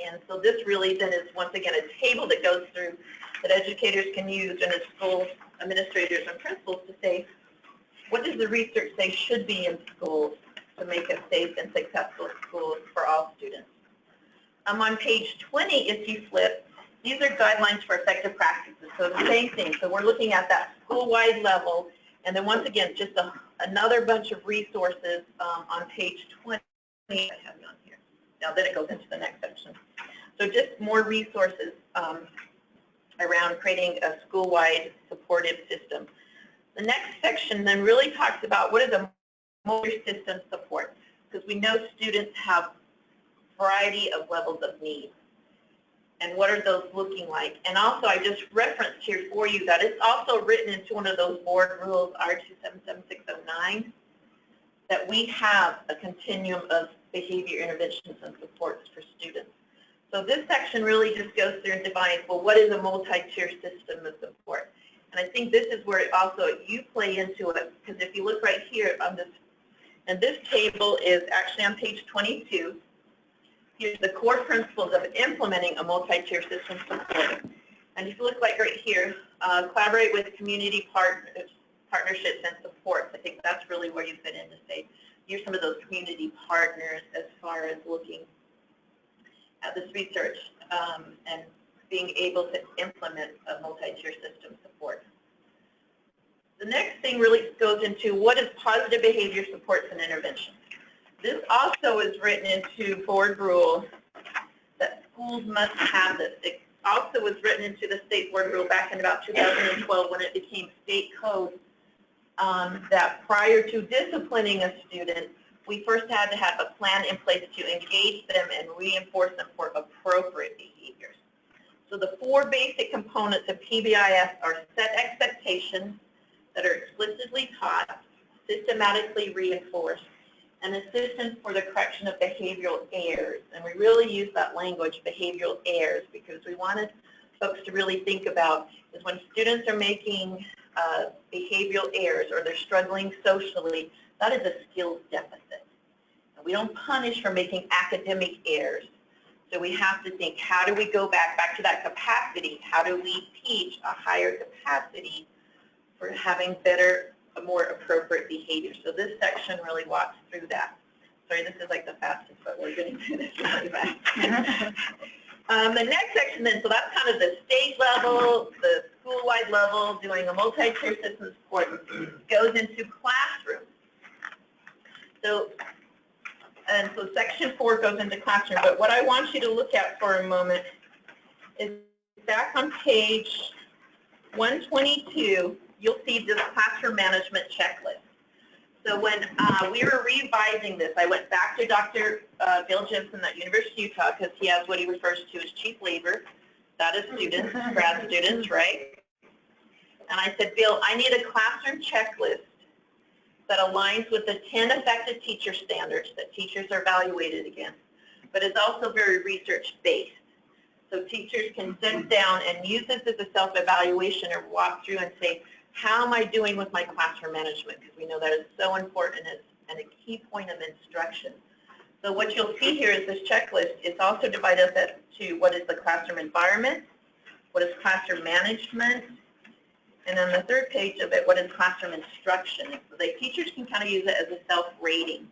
And so this really then is, once again, a table that goes through that educators can use and as school administrators and principals to say, what does the research say should be in schools to make a safe and successful school for all students? On page 20, if you flip, these are guidelines for effective practices. So the same thing. So we're looking at that school-wide level. And then once again, just another bunch of resources on page 20. I have it on here. Now then it goes into the next section. So just more resources around creating a school-wide supportive system. The next section then really talks about what is a multi-system support, because we know students have a variety of levels of need. And what are those looking like? And also I just referenced here for you that it's also written into one of those board rules, R277609, that we have a continuum of behavior interventions and supports for students. So this section really just goes through and defines, well, what is a multi-tier system of support? And I think this is where it also you play into it, because if you look right here on this, and this table is actually on page 22. Here's the core principles of implementing a multi-tier system support. And if you look like right here, collaborate with community partnerships and supports. I think that's really where you fit in to say, you're some of those community partners as far as looking at this research and being able to implement a multi-tier system support. The next thing really goes into what is positive behavior supports and interventions. This also is written into board rules that schools must have this. It also was written into the state board rule back in about 2012 when it became state code that prior to disciplining a student, we first had to have a plan in place to engage them and reinforce them for appropriate behaviors. So the four basic components of PBIS are set expectations that are explicitly taught, systematically reinforced, and assistance for the correction of behavioral errors. And we really use that language, behavioral errors, because we wanted folks to really think about is when students are making behavioral errors or they're struggling socially, that is a skills deficit. And we don't punish for making academic errors. So we have to think, how do we go back to that capacity? How do we teach a higher capacity for having better, more appropriate behavior? So this section really walks through that. Sorry, this is like the fastest, but we're getting through this really fast. The next section then, so that's kind of the state level, the school-wide level, doing a multi-tier system support, goes into classrooms. So section 4 goes into classroom, but what I want you to look at for a moment is back on page 122, you'll see this classroom management checklist. So when we were revising this, I went back to Dr. Bill Jensen at University of Utah because he has what he refers to as chief labor. That is students, grad students, right? And I said, Bill, I need a classroom checklist that aligns with the 10 effective teacher standards that teachers are evaluated against, but is also very research-based. So teachers can sit down and use this as a self-evaluation or walk through and say, how am I doing with my classroom management? Because we know that is so important and a key point of instruction. So what you'll see here is this checklist. It's also divided up to what is the classroom environment, what is classroom management, And on the third page of it, what is classroom instruction? So the teachers can kind of use it as a self-rating.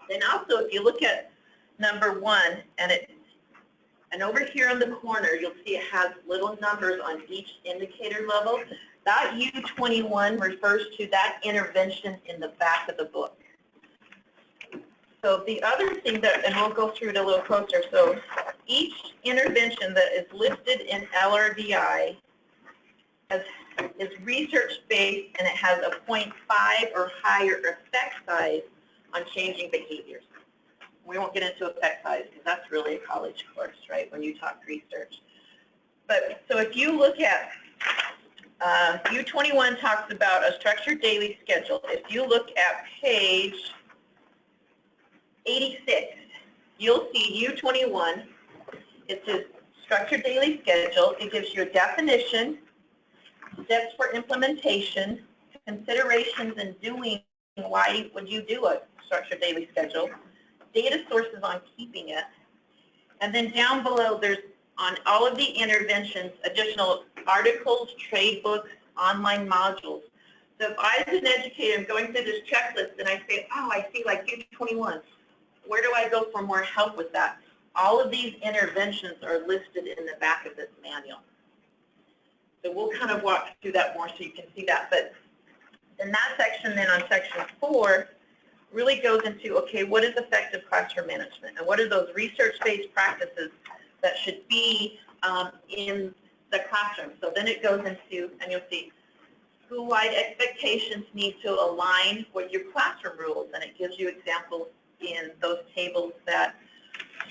Then also, if you look at number 1, and over here in the corner, you'll see it has little numbers on each indicator level. That U21 refers to that intervention in the back of the book. So the other thing that, and we'll go through it a little closer, so each intervention that is listed in LRDI is research-based, and it has a 0.5 or higher effect size on changing behaviors. We won't get into effect size because that's really a college course, right, when you talk research. But so if you look at U21 talks about a structured daily schedule. If you look at page 86, you'll see U21. It says structured daily schedule. It gives you a definition, steps for implementation, considerations in doing, why would you do a structured daily schedule, data sources on keeping it, and then down below there's on all of the interventions additional articles, trade books, online modules. So if I as an educator am going through this checklist and I say, oh, I see like U21, where do I go for more help with that? All of these interventions are listed in the back of this manual. So we'll kind of walk through that more so you can see that. But in that section, then on section 4, really goes into, okay, what is effective classroom management? And what are those research-based practices that should be in the classroom? So then it goes into, and you'll see, school-wide expectations need to align with your classroom rules. And it gives you examples in those tables that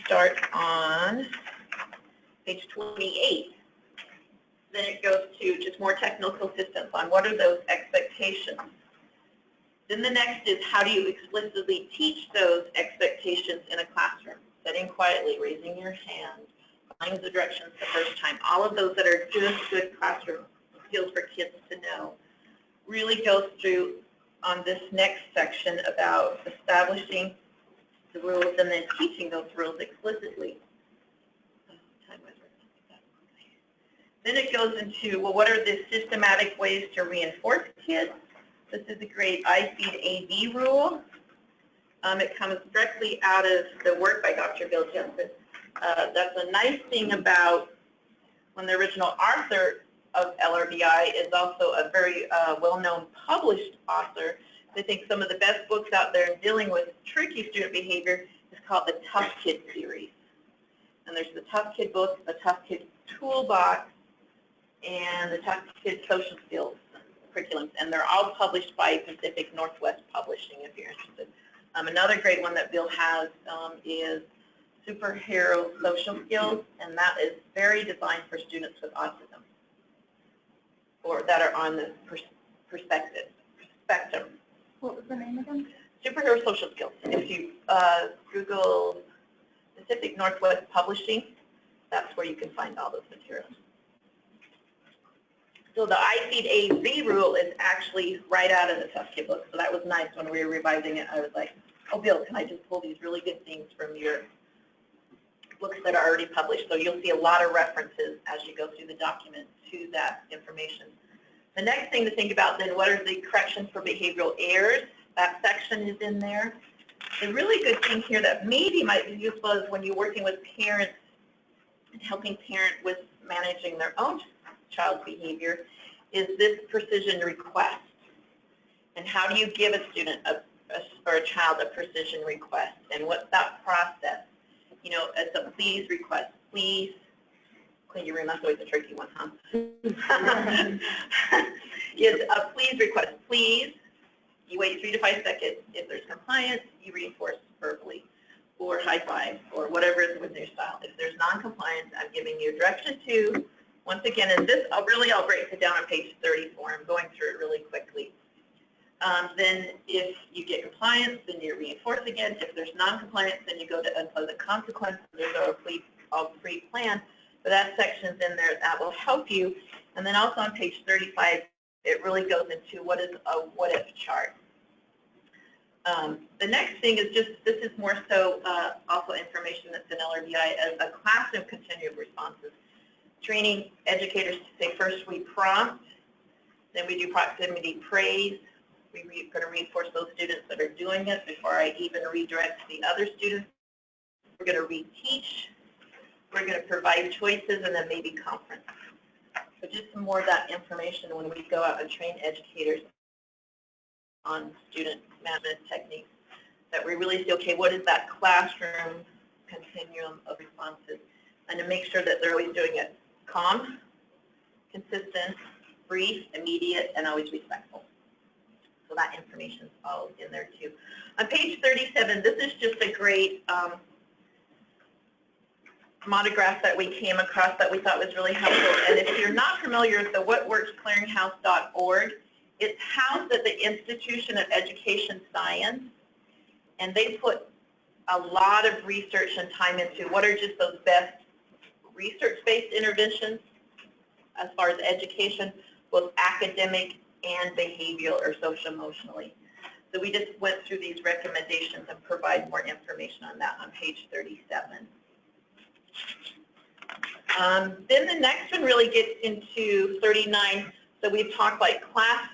start on page 28. Then it goes to just more technical assistance on what are those expectations. Then the next is how do you explicitly teach those expectations in a classroom? Sitting quietly, raising your hand, following the directions the first time. All of those that are just good classroom skills for kids to know really goes through on this next section about establishing the rules and then teaching those rules explicitly. Then it goes into, well, what are the systematic ways to reinforce kids? This is a great IIIB rule. It comes directly out of the work by Dr. Bill Jensen. That's a nice thing about when the original author of LRDI is also a very well-known published author. I think some of the best books out there in dealing with tricky student behavior is called the Tough Kid series. And there's the Tough Kid book, the Tough Kid toolbox, and the Tough Kid social skills curriculums. And they're all published by Pacific Northwest Publishing if you're interested. Another great one that Bill has is Superhero Social Skills, and that is very designed for students with autism or that are on the spectrum. What was the name again? Superhero Social Skills. If you Google Pacific Northwest Publishing, that's where you can find all those materials. So the IIIB rule is actually right out of the Tough Kid book, so that was nice when we were revising it. I was like, oh, Bill, can I just pull these really good things from your books that are already published? So you'll see a lot of references as you go through the document to that information. The next thing to think about then, what are the corrections for behavioral errors? That section is in there. The really good thing here that maybe might be useful is when you're working with parents and helping parents with managing their own child's behavior is this precision request. And how do you give a student or a child a precision request? And what's that process? You know, it's a please request. Please, clean your room, that's always a tricky one, huh? Is a please request. Please, you wait 3 to 5 seconds. If there's compliance, you reinforce verbally or high five or whatever is within your style. If there's non-compliance, I'm giving you direction to. Once again, and this, I'll break it down on page 34. I'm going through it really quickly. Then if you get compliance, then you reinforce again. If there's non-compliance, then you go to unpleasant consequences. There's a pre-plan. But that section's in there that will help you. And then also on page 35, it really goes into what is a what-if chart. The next thing is just, this is more so also information that's in LRDI as a classroom continuum responses. Training educators to say, first we prompt, Then we do proximity praise. We're going to reinforce those students that are doing it before I even redirect to the other students. We're going to reteach. We're going to provide choices, and then maybe conference. So just some more of that information when we go out and train educators on student management techniques, that we really see, okay, what is that classroom continuum of responses, and to make sure that they're always doing it calm, consistent, brief, immediate, and always respectful. So that information is all in there too. On page 37, this is just a great monograph that we came across that we thought was really helpful. And if you're not familiar with the whatworksclearinghouse.org, it's housed at the Institution of Education Science, and they put a lot of research and time into what are just those best research-based interventions as far as education, both academic and behavioral or social-emotionally. So we just went through these recommendations and provide more information on that on page 37. Then the next one really gets into 39. So we've talked like class,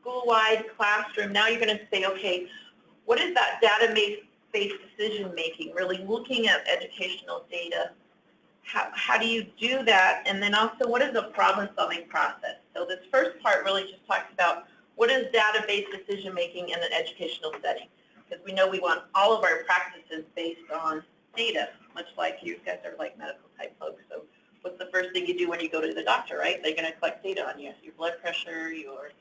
school-wide, classroom. Now you're going to say, okay, what is that database-based decision-making, really looking at educational data? How do you do that? And then also, what is the problem-solving process? So this first part really just talks about what is database decision-making in an educational setting? Because we know we want all of our practices based on data, much like you guys are like medical type folks. So what's the first thing you do when you go to the doctor, right? They're going to collect data on you, your blood pressure, your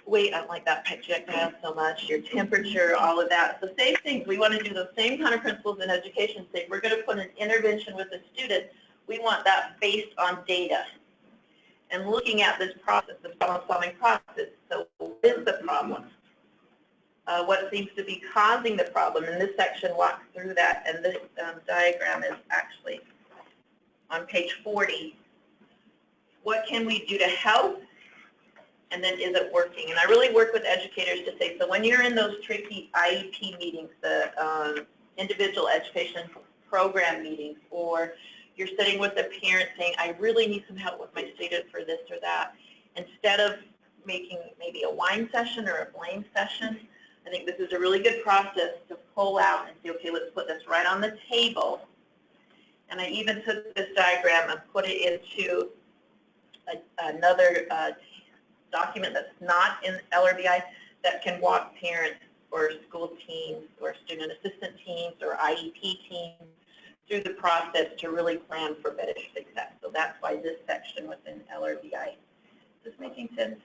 weight, I don't like that projectile so much, your temperature, all of that. So same things, we want to do the same kind of principles in education. Say we're going to put an intervention with a student, we want that based on data. And looking at this process, the problem-solving process. So what is the problem? What seems to be causing the problem? And this section walks through that, and this diagram is actually on page 40. What can we do to help? And then is it working? And I really work with educators to say, so when you're in those tricky IEP meetings, the individual education program meetings, or you're sitting with a parent saying, I really need some help with my student for this or that, instead of making maybe a whine session or a blame session, I think this is a really good process to pull out and say, okay, let's put this right on the table. And I even took this diagram and put it into another document that's not in LRBI that can walk parents or school teams or student assistant teams or IEP teams through the process to really plan for better success. So that's why this section was in LRBI. Is this making sense?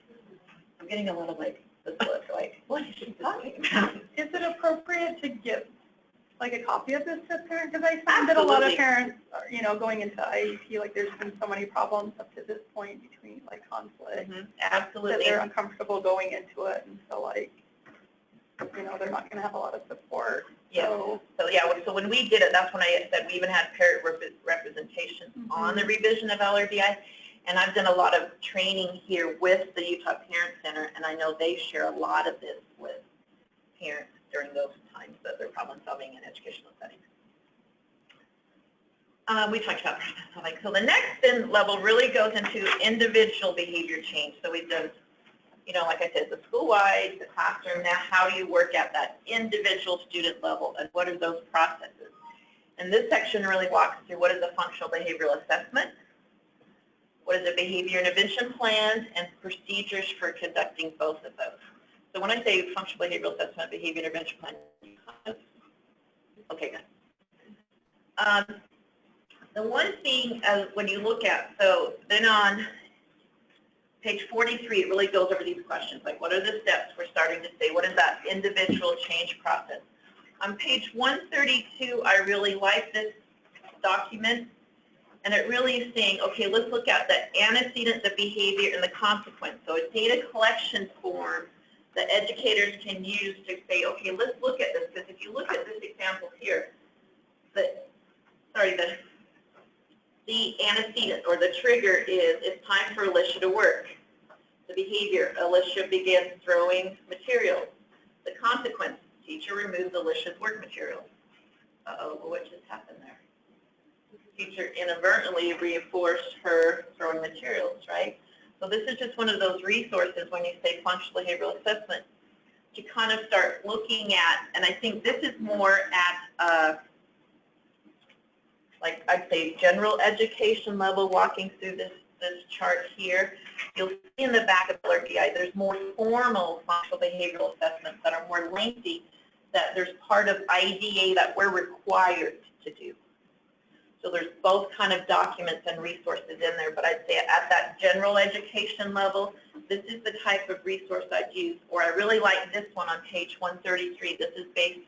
I'm getting a little like this look like, what is she talking about? Is it appropriate to give like a copy of this to a parent? Because I find that a lot of parents are, you know, going into IEP, like there's been so many problems up to this point between like conflict. Absolutely. That they're uncomfortable going into it, and so like, you know, they're not going to have a lot of support. Yeah. So yeah, so when we did it, that's when I said we even had parent representation on the revision of LRBI. And I've done a lot of training here with the Utah Parent Center, and I know they share a lot of this with parents during those times that they're problem solving in educational settings. We talked about problem solving. So the next level really goes into individual behavior change. So we've done, you know, like I said, the school-wide, the classroom. Now, how do you work at that individual student level, and what are those processes? And this section really walks through what is a functional behavioral assessment, what is a behavior intervention plan, and procedures for conducting both of those. So when I say functional behavioral assessment, behavior intervention plan, okay, good. The one thing when you look at, so then on page 43, it really goes over these questions, like what are the steps we're starting to say, what is that individual change process? On page 132, I really like this document, and it really is saying, okay, let's look at the antecedent, the behavior, and the consequence. So a data collection form that educators can use to say, okay, let's look at this, because if you look at this example here, the antecedent or the trigger is it's time for Alicia to work. The behavior, Alicia begins throwing materials. The consequence, teacher removes Alicia's work materials. Uh-oh, well, what just happened there? Teacher inadvertently reinforced her throwing materials, right? So this is just one of those resources when you say functional behavioral assessment to kind of start looking at, and I think this is more at, like I'd say, general education level, walking through this chart here. You'll see in the back of LRDI, there's more formal functional behavioral assessments that are more lengthy, that there's part of IDA that we're required to do. So there's both kind of documents and resources in there, but I'd say at that general education level, this is the type of resource I'd use. Or I really like this one on page 133. This is based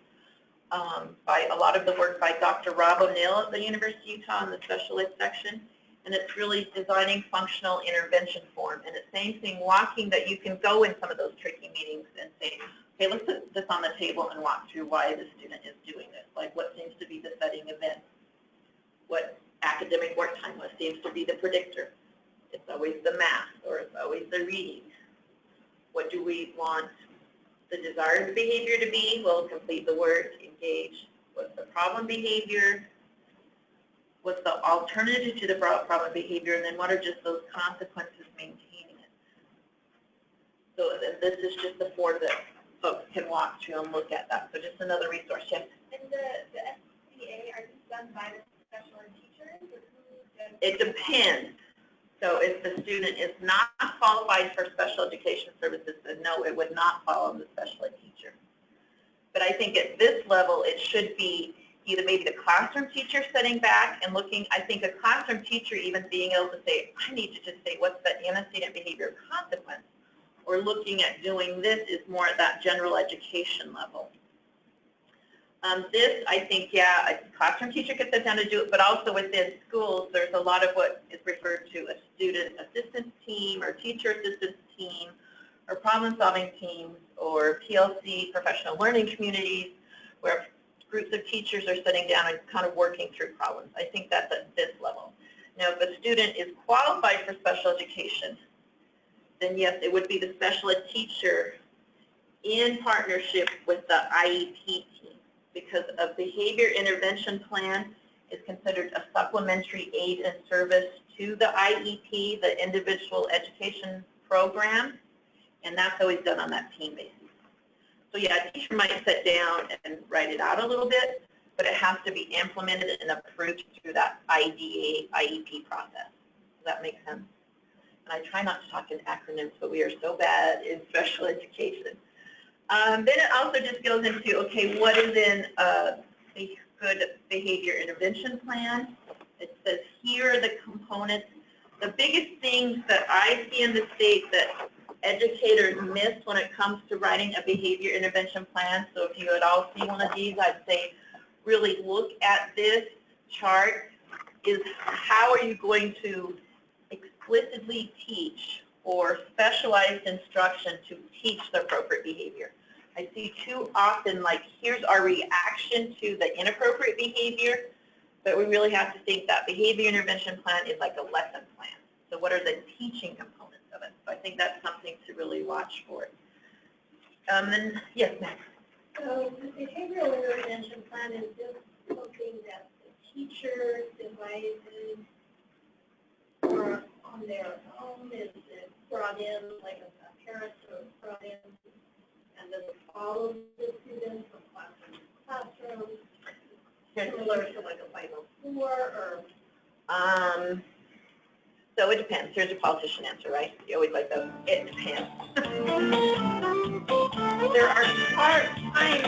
by a lot of the work by Dr. Rob O'Neill at the University of Utah in the special ed section. And it's really designing functional intervention form. And it's same thing, walking, that you can go in some of those tricky meetings and say, okay, let's put this on the table and walk through why the student is doing this. Like what seems to be the setting event. What academic work time was seems to be the predictor. It's always the math, or it's always the reading. What do we want the desired behavior to be? Well, complete the words, engage. What's the problem behavior? What's the alternative to the problem behavior? And then what are just those consequences maintaining it? So this is just the form that folks can walk through and look at that. So just another resource. Yes? And the SCA, are these done by the special ed teachers, or who does? It depends. So if the student is not qualified for special education services, then no, it would not follow the special ed teacher. But I think at this level, it should be either maybe the classroom teacher sitting back and looking. I think a classroom teacher even being able to say, I need to just say, what's the antecedent behavior consequence? Or looking at doing this is more at that general education level. This, I think, yeah, a classroom teacher could sit down to do it, but also within schools, there's a lot of what is referred to a student assistance team or teacher assistance team or problem-solving teams or PLC, professional learning communities, where groups of teachers are sitting down and kind of working through problems. I think that's at this level. Now, if a student is qualified for special education, then yes, it would be the special ed teacher in partnership with the IEP team, because a behavior intervention plan is considered a supplementary aid and service to the IEP, the individual education program, and that's always done on that team basis. So yeah, a teacher might sit down and write it out a little bit, but it has to be implemented and approved through that IDA, IEP process. Does that make sense? And I try not to talk in acronyms, but we are so bad in special education. Then it also just goes into, okay, what is in a good behavior intervention plan? It says here are the components. The biggest things that I see in the state that educators miss when it comes to writing a behavior intervention plan, so if you at all see one of these, I'd say really look at this chart, is how are you going to explicitly teach or specialized instruction to teach the appropriate behavior. I see too often, like, here's our reaction to the inappropriate behavior, but we really have to think that behavior intervention plan is like a lesson plan. So what are the teaching components of it? So I think that's something to really watch for. And yes, ma'am. So the behavioral intervention plan is just something that the teacher devises or on their own. Is it brought in, like a parent brought in, and then follow the students from classroom to classroom, similar to like a 504 or? So it depends. Here's a politician answer, right? You always like those. It depends. There are part-time.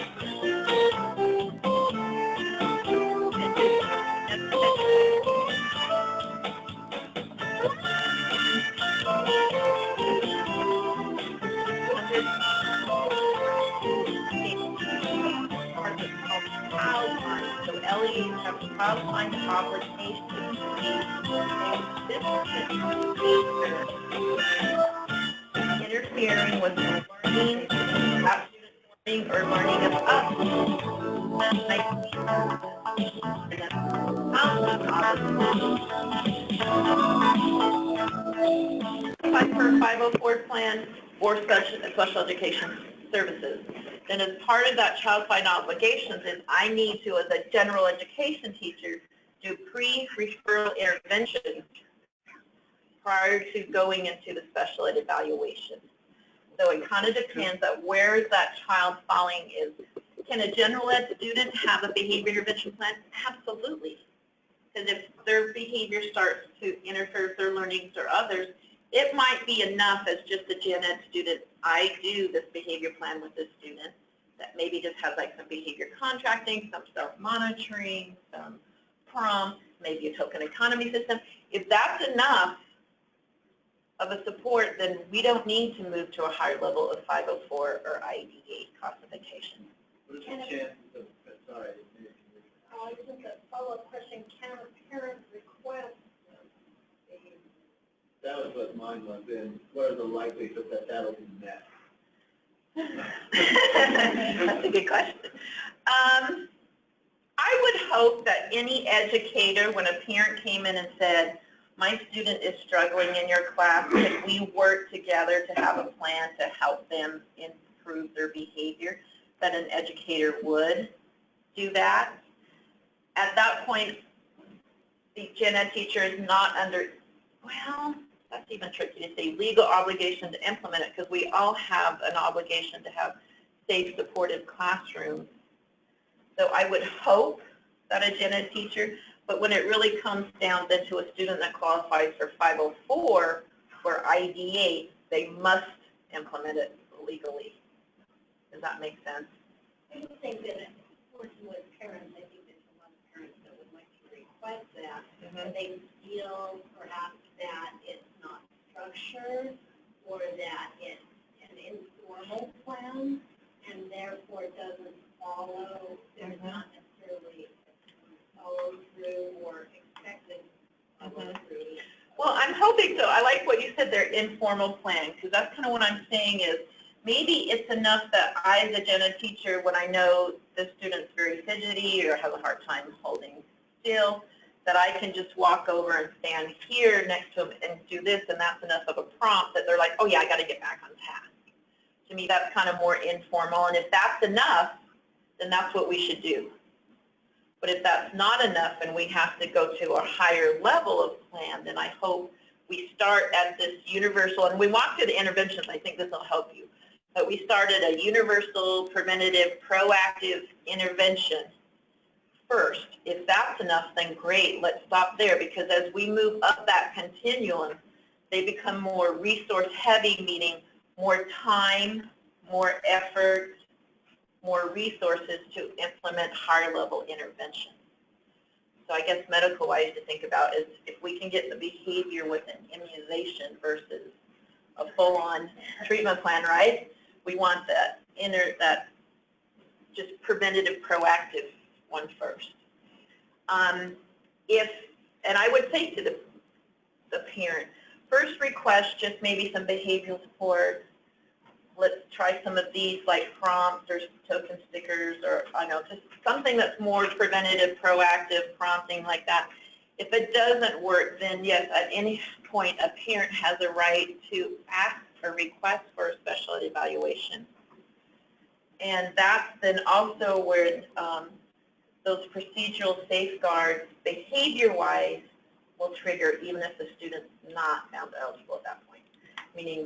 So LEAs have child-time obligations. And this is interfering with the learning, about students learning or learning of us. For 504 plan or special education services. Then as part of that child-side obligations is I need to, as a general education teacher, do pre-referral intervention prior to going into the special ed evaluation. So it kind of depends on where is that child falling. Can a general ed student have a behavior intervention plan? Absolutely. Because if their behavior starts to interfere with their learnings or others, it might be enough as just a gen ed student, I do this behavior plan with this student that maybe just has like some behavior contracting, some self-monitoring, some prompts, maybe a token economy system. If that's enough of a support, then we don't need to move to a higher level of 504 or IIIB classification. What is the chance of, sorry, Just a follow-up question, can a parent request behavior? that was what mine was, and what are the likelihoods that that'll be met? That's a good question. I would hope that any educator, when a parent came in and said, my student is struggling in your class, can we work together to have a plan to help them improve their behavior, that an educator would do that. At that point, the gen ed teacher is not under, well, that's even tricky to say, legal obligation to implement it, because we all have an obligation to have safe, supportive classrooms. So I would hope that a gen ed teacher, but when it really comes down then to a student that qualifies for 504 or IIIB, they must implement it legally. Does that make sense? I would think that working with parents, I think there's a lot of parents that would like to request that, but they feel perhaps that it's not structured or that it's an informal plan and therefore doesn't follow, there's not necessarily follow through or expected follow through. Well, I'm hoping so. I like what you said there, informal plan, because that's kind of what I'm saying is maybe it's enough that I, as a gen ed teacher, when I know the student's very fidgety or has a hard time holding still, that I can just walk over and stand here next to them and do this, and that's enough of a prompt that they're like, oh yeah, I got to get back on task. To me, that's kind of more informal, and if that's enough, then that's what we should do. But if that's not enough and we have to go to a higher level of plan, then I hope we start at this universal, and we walk through the interventions, I think this will help you, but we started a universal, preventative, proactive intervention first. If that's enough, then great, let's stop there, because as we move up that continuum, they become more resource heavy, meaning more time, more effort, more resources to implement higher level intervention. So I guess medical-wise to think about is if we can get the behavior with an immunization versus a full-on treatment plan, right? We want that just preventative, proactive one first. And I would say to the parent, first request just maybe some behavioral support. Let's try some of these like prompts or token stickers, or I know, just something that's more preventative, proactive, prompting like that. If it doesn't work, then yes, at any point a parent has a right to ask or request for a special ed evaluation. And that's then also where those procedural safeguards, behavior-wise, will trigger even if the student's not found eligible at that point. Meaning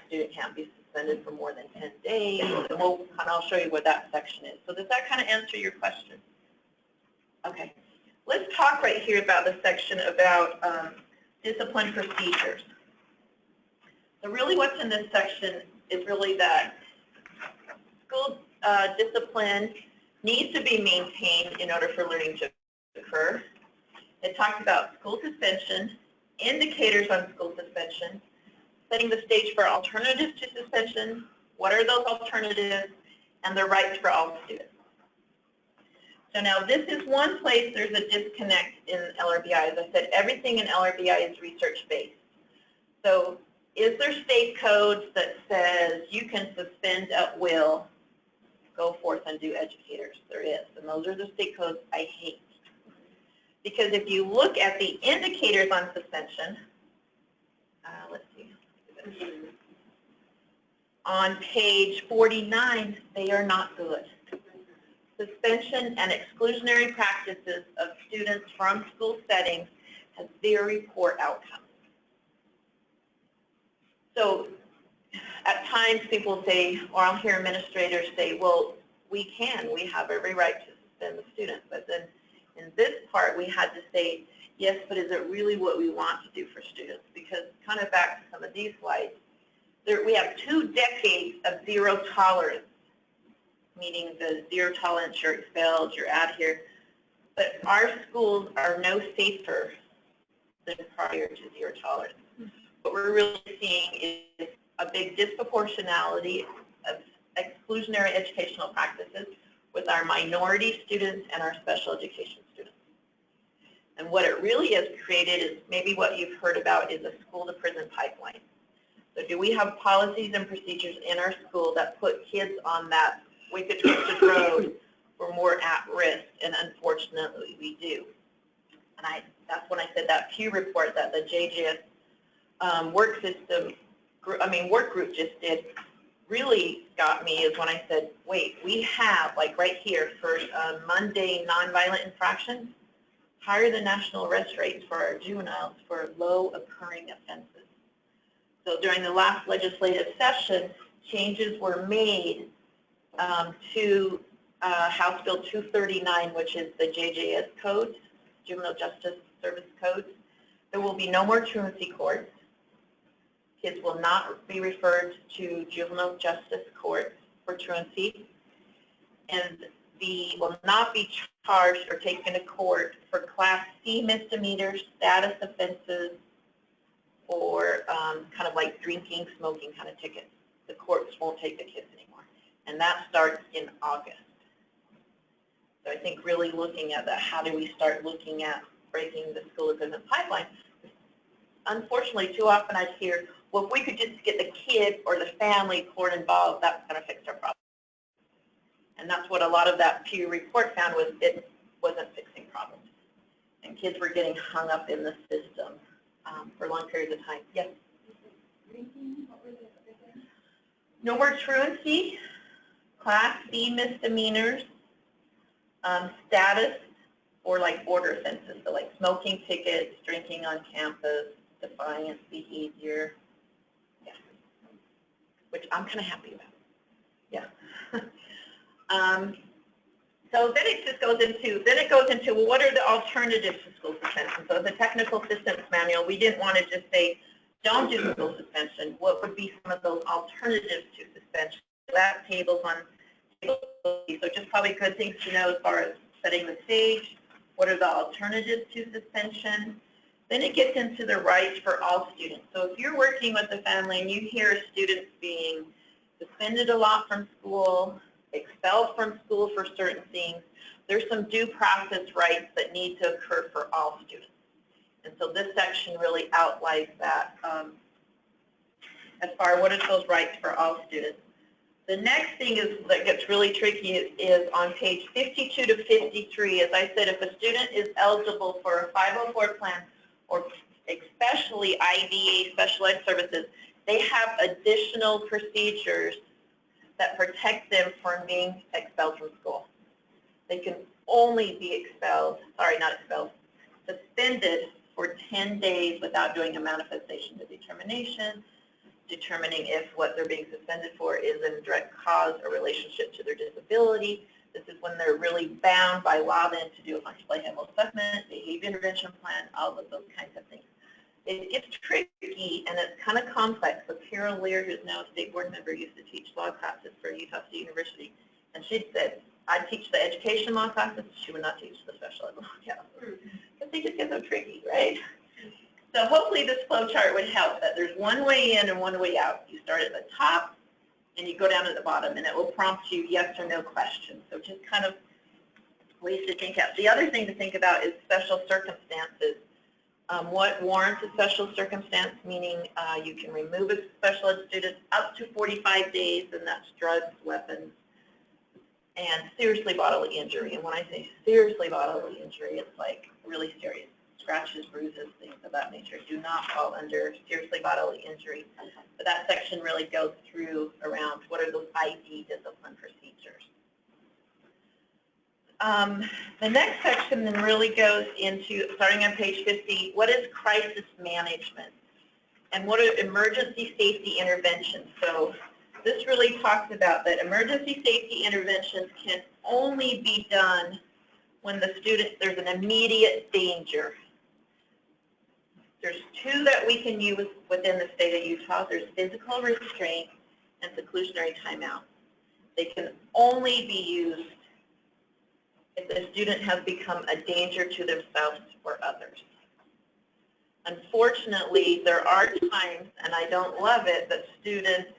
student can't be suspended for more than 10 days, and I'll show you what that section is. So does that kind of answer your question? Okay. Let's talk right here about the section about discipline procedures. So really what's in this section is really that school discipline needs to be maintained in order for learning to occur. It talks about school suspension, indicators on school suspension, setting the stage for alternatives to suspension, what are those alternatives, and the rights for all students. So now this is one place there's a disconnect in LRBI. As I said, everything in LRBI is research-based. So is there state codes that says you can suspend at will, go forth and do educators? There is, and those are the state codes I hate. Because if you look at the indicators on suspension, let's see, on page 49, they are not good. Suspension and exclusionary practices of students from school settings has very poor outcomes. So at times people say, or I'll hear administrators say, well, we have every right to suspend the student. But then in this part, we had to say, yes, but is it really what we want to do for students? Because kind of back to some of these slides, we have 2 decades of zero tolerance, meaning the zero tolerance, you're expelled, you're out here. But our schools are no safer than prior to zero tolerance. What we're really seeing is a big disproportionality of exclusionary educational practices with our minority students and our special education students. And what it really has created is maybe what you've heard about is a school-to-prison pipeline. So do we have policies and procedures in our school that put kids on that wicked twisted road or more at risk? And unfortunately, we do. And that's when I said that Pew report that the JJS work group just did really got me is when I said, wait, we have, like right here, for Monday nonviolent infractions, higher than national arrest rates for our juveniles for low occurring offenses. So during the last legislative session, changes were made to House Bill 239, which is the JJS codes, Juvenile Justice Service codes. There will be no more truancy courts. Kids will not be referred to juvenile justice courts for truancy, and will not be charged or taken to court for Class C misdemeanors, status offenses, or kind of like drinking, smoking kind of tickets. The courts won't take the kids anymore, and that starts in August. So I think really looking at that, how do we start looking at breaking the school-to-prison pipeline? Unfortunately, too often I hear, well, if we could just get the kid or the family court involved, that's going to fix our problem. And that's what a lot of that Pew report found was it wasn't fixing problems. And kids were getting hung up in the system for long periods of time. Yes? No more truancy, Class B misdemeanors, status or like border offenses, so like smoking tickets, drinking on campus, defiance behavior, yeah, which I'm kind of happy about, yeah. So then it just goes into, well, what are the alternatives to school suspension? So the technical assistance manual, we didn't want to just say, don't do school suspension. What would be some of those alternatives to suspension? That table's on table C, so just probably good things to know as far as setting the stage. What are the alternatives to suspension? Then it gets into the rights for all students. So if you're working with a family and you hear students being suspended a lot from school, expelled from school for certain things, there's some due process rights that need to occur for all students. And so this section really outlines that as far as what are those rights for all students. The next thing that gets really tricky is on page 52 to 53. As I said, if a student is eligible for a 504 plan or especially IDA special ed services, they have additional procedures that protect them from being expelled from school. They can only be suspended for 10 days without doing a manifestation of determination, determining if what they're being suspended for is in direct cause or relationship to their disability. This is when they're really bound by law then to do a functional behavioral assessment, behavior intervention plan, all of those kinds of things. It gets tricky and it's kind of complex. So Carol Lear, who's now a state board member, used to teach law classes for Utah State University, and she said, I'd teach the education law classes, she would not teach the special ed law classes. Because they just get so tricky, right? So hopefully this flow chart would help, that there's one way in and one way out. You start at the top and you go down to the bottom, and it will prompt you yes or no questions. So just kind of ways to think out. The other thing to think about is special circumstances. What warrants a special circumstance, meaning you can remove a special ed student up to 45 days, and that's drugs, weapons, and seriously bodily injury. And when I say seriously bodily injury, it's like really serious. Scratches, bruises, things of that nature do not fall under seriously bodily injury. But that section really goes through around what are those ID discipline procedures. The next section then really goes into, starting on page 50, what is crisis management? And what are emergency safety interventions? So this really talks about that emergency safety interventions can only be done when there's an immediate danger. There's two that we can use within the state of Utah. There's physical restraint and seclusionary timeout. They can only be used if the student has become a danger to themselves or others. Unfortunately, there are times, and I don't love it, that students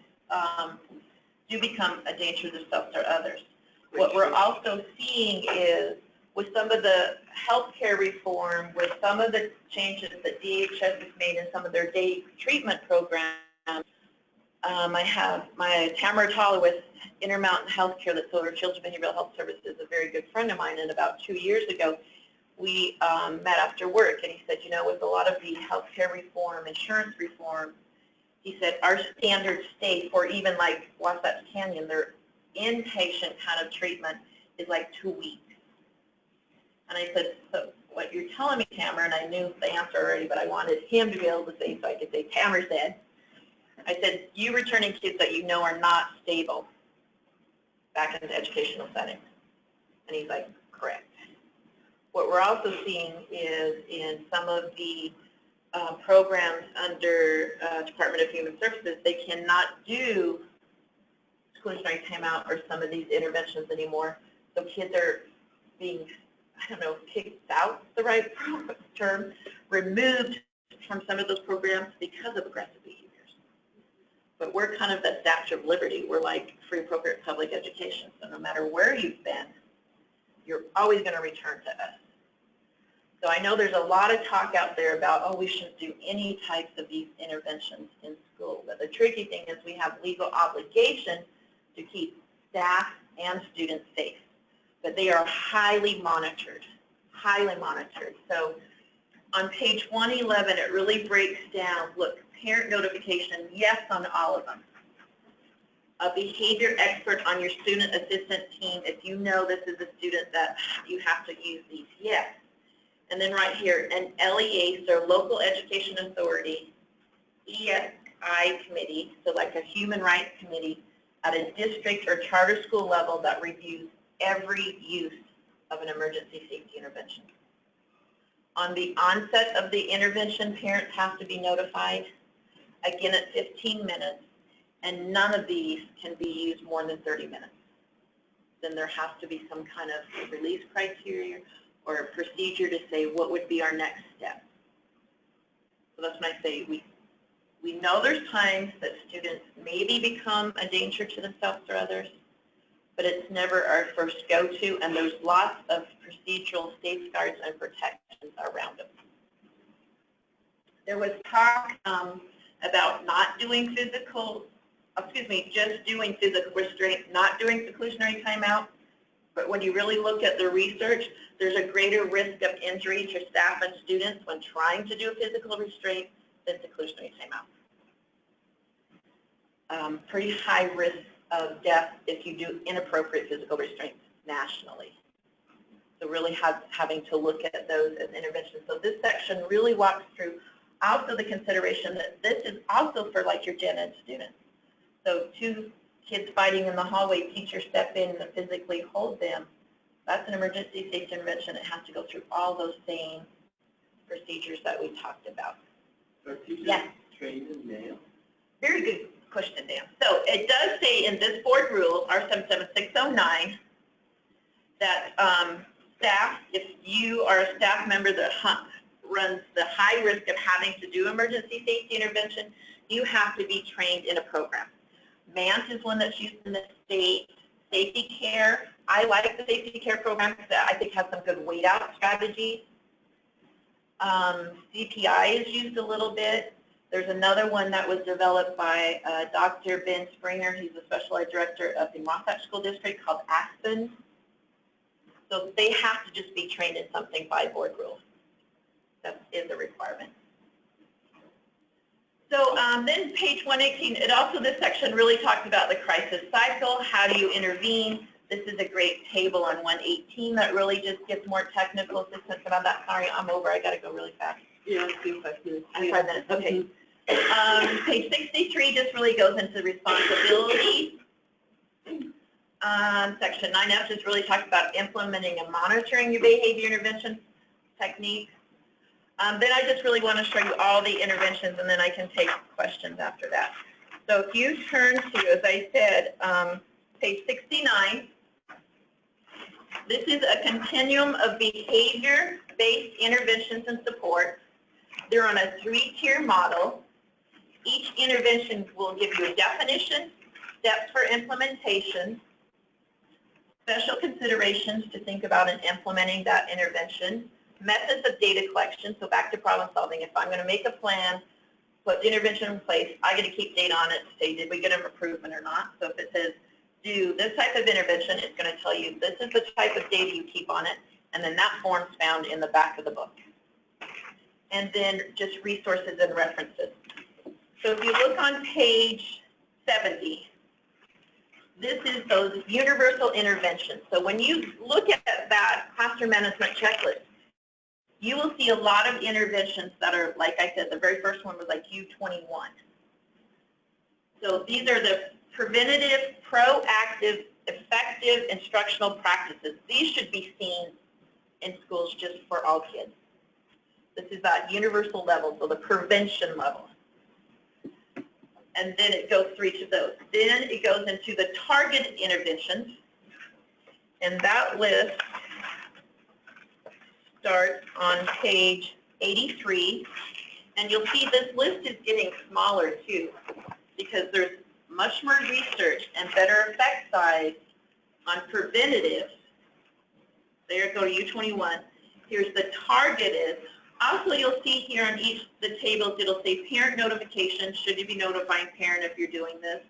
do become a danger to themselves or others. What we're also seeing is with some of the healthcare reform, with some of the changes that DHS has made in some of their day treatment programs, I have my Tamara Tala with Intermountain Healthcare that's over Children's Behavioral Health Services, a very good friend of mine, and about 2 years ago, we met after work, and he said, you know, with a lot of the healthcare reform, insurance reform, he said, our standard stay for even like Wasatch Canyon, their inpatient kind of treatment is like 2 weeks. And I said, so what you're telling me, Tamara, and I knew the answer already, but I wanted him to be able to say so I could say, Tamara said, I said, you returning kids that you know are not stable back into educational settings. And he's like, correct. What we're also seeing is in some of the programs under Department of Human Services, they cannot do exclusionary timeout or some of these interventions anymore. So kids are being, I don't know, kicked out, the right term, removed from some of those programs because of aggressive behaviors. But we're kind of the Statue of Liberty. We're like free appropriate public education. So no matter where you've been, you're always going to return to us. So I know there's a lot of talk out there about, oh, we shouldn't do any types of these interventions in school. But the tricky thing is we have legal obligation to keep staff and students safe. But they are highly monitored, highly monitored. So on page 111, it really breaks down, look, parent notification, yes on all of them. A behavior expert on your student assistant team, if you know this is a student that you have to use these, yes. And then right here, an LEA, so local education authority, ESSA committee, so like a human rights committee at a district or charter school level that reviews every use of an emergency safety intervention. On the onset of the intervention, parents have to be notified, again at 15 minutes, and none of these can be used more than 30 minutes. Then there has to be some kind of release criteria or a procedure to say what would be our next step. So that's when I say we know there's times that students maybe become a danger to themselves or others, but it's never our first go-to, and there's lots of procedural safeguards and protections around them. There was talk about not doing just doing physical restraint, not doing seclusionary timeout, but when you really look at the research, there's a greater risk of injury to staff and students when trying to do a physical restraint than seclusionary timeout. Pretty high risk of death if you do inappropriate physical restraints nationally. So really having to look at those as interventions. So this section really walks through also the consideration that this is also for like your gen ed students. So 2 kids fighting in the hallway, teachers step in and physically hold them. That's an emergency safety intervention. It has to go through all those same procedures that we talked about. Are teachers trained in mail? Very good question, Dan. So it does say in this board rule, R77609, that staff, if you are a staff member that runs the high risk of having to do emergency safety intervention, you have to be trained in a program. MANT is one that's used in the state. Safety care, I like the safety care program because I think has some good wait out strategies. CPI is used a little bit. There's another one that was developed by Dr. Ben Springer. He's the special ed director of the Wasatch School District called Aspen. So they have to just be trained in something by board rules. That is a requirement. So then page 118, this section really talks about the crisis cycle. How do you intervene? This is a great table on 118 that really just gives more technical assistance about that. Sorry, I'm over. I got to go really fast. Yeah, let's do 5 minutes. 5 minutes, okay. Page 63 just really goes into responsibility. Section 9F just really talks about implementing and monitoring your behavior intervention techniques. Then I just really want to show you all the interventions, and then I can take questions after that. So if you turn to, as I said, page 69, this is a continuum of behavior-based interventions and support. They're on a 3-tier model. Each intervention will give you a definition, steps for implementation, special considerations to think about in implementing that intervention, methods of data collection, so back to problem solving. If I'm going to make a plan, put the intervention in place, I got to keep data on it to say, did we get an improvement or not? So if it says, do this type of intervention, it's going to tell you this is the type of data you keep on it, and then that form's found in the back of the book. And then just resources and references. So if you look on page 70, this is those universal interventions. So when you look at that classroom management checklist, you will see a lot of interventions that are, like I said, the very first one was like U21. So these are the preventative, proactive, effective instructional practices. These should be seen in schools just for all kids. This is that universal level, so the prevention level. And then it goes through each of those. Then it goes into the targeted interventions, and that list starts on page 83, and you'll see this list is getting smaller too, because there's much more research and better effect size on preventative. There, go to U21. Here's the targeted. Also, you'll see here on each the tables, it'll say parent notification. Should you be notifying parent if you're doing this?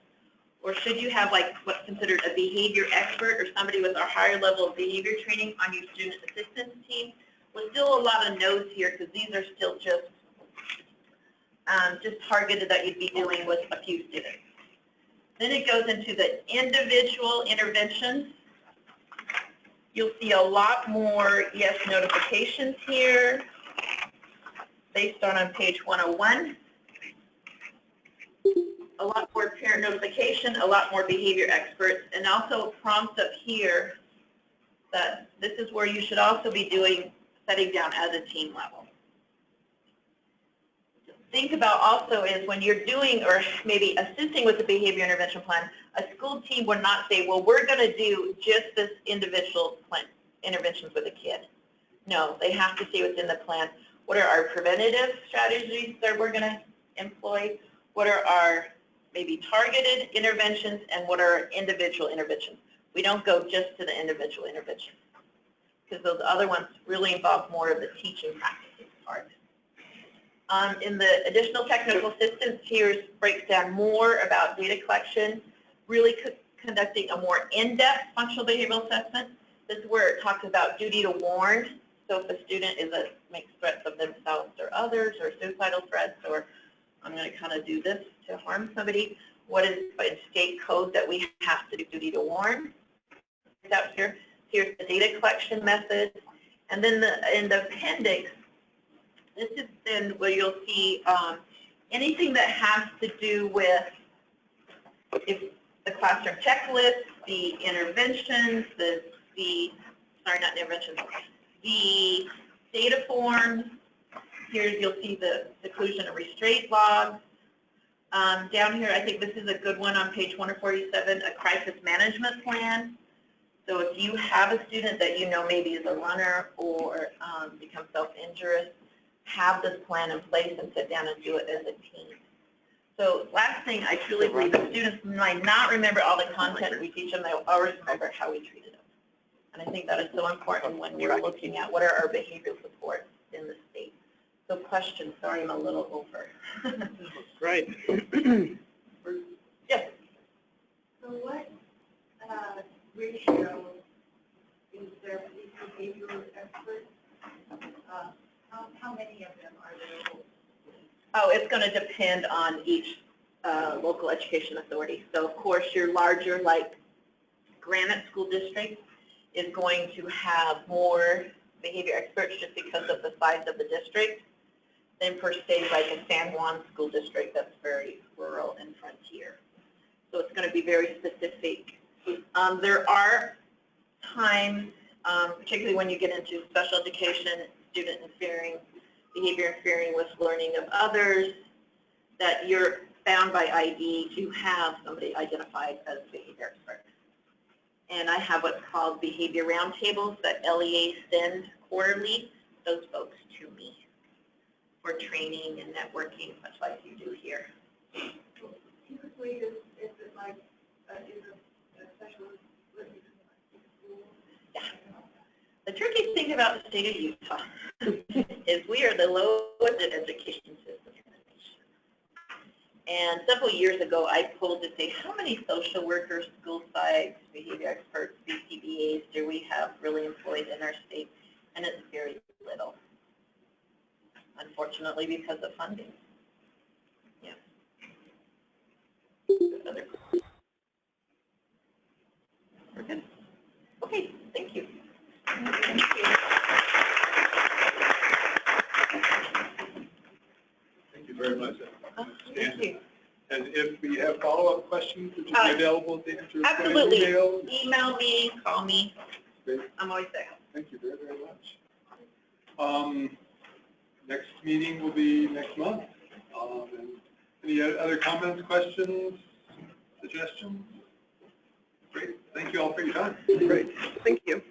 Or should you have like what's considered a behavior expert or somebody with a higher level of behavior training on your student assistance team? Well, still a lot of no's here because these are still just targeted that you'd be doing with a few students. Then it goes into the individual interventions. You'll see a lot more yes notifications here. They start on page 101. A lot more parent notification, a lot more behavior experts, and also prompts up here that this is where you should also be doing setting down as a team level. Think about also is when you're doing or maybe assisting with the behavior intervention plan, a school team would not say, well, we're going to do just this individual plan, interventions with a kid. No, they have to see what's in the plan. What are our preventative strategies that we're going to employ? What are our maybe targeted interventions, and what are our individual interventions? We don't go just to the individual interventions because those other ones really involve more of the teaching practices part. In the additional technical assistance, here breaks down more about data collection, really conducting a more in-depth functional behavioral assessment. This is where it talks about duty to warn. So if a student makes threats of themselves or others, or suicidal threats, or I'm going to kind of do this to harm somebody, what is by state code that we have to do duty to warn? Out here, here's the data collection methods, and then in the appendix, this is then where you'll see anything that has to do with if the classroom checklist, the interventions, sorry, not interventions, the data forms. Here you'll see the seclusion and restraint logs. Down here, I think this is a good one on page 147, a crisis management plan. So if you have a student that you know maybe is a runner or becomes self-injurious, have this plan in place and sit down and do it as a team. So last thing, I truly believe the students might not remember all the content we teach them, they'll always remember how we treated them. And I think that is so important when we're looking at what are our behavioral supports in the state. So questions, sorry I'm a little over. Right. Yes. So what ratio is there for these behavioral experts? How many of them are there? Oh, it's going to depend on each local education authority. So of course your larger like Granite School District is going to have more behavior experts just because of the size of the district. than per se like a San Juan school district that's very rural and frontier. So it's going to be very specific. There are times, particularly when you get into special education, student interfering, behavior interfering with learning of others, that you're bound by ID to have somebody identified as behavior expert. And I have what's called behavior roundtables that LEA send quarterly, those folks to me for training and networking, much like you do here. Typically, is it like, is a specialist living in school? Yeah. The tricky thing about the state of Utah is we are the lowest education system in the nation. And several years ago, I polled to say, how many social workers, school psychs, behavior experts, PBIS do we have really employed in our state? And it's very little, unfortunately, because of funding. Yeah. We're good. Okay, thank you. Thank you. Thank you very much. Thank you. And if we have follow-up questions, would you be available to answer? Absolutely. Email? Email me, call me. Great. I'm always there. Thank you very, very much. Next meeting will be next month. And any other comments, questions, suggestions? Great. Thank you all for your time. Great. Thank you.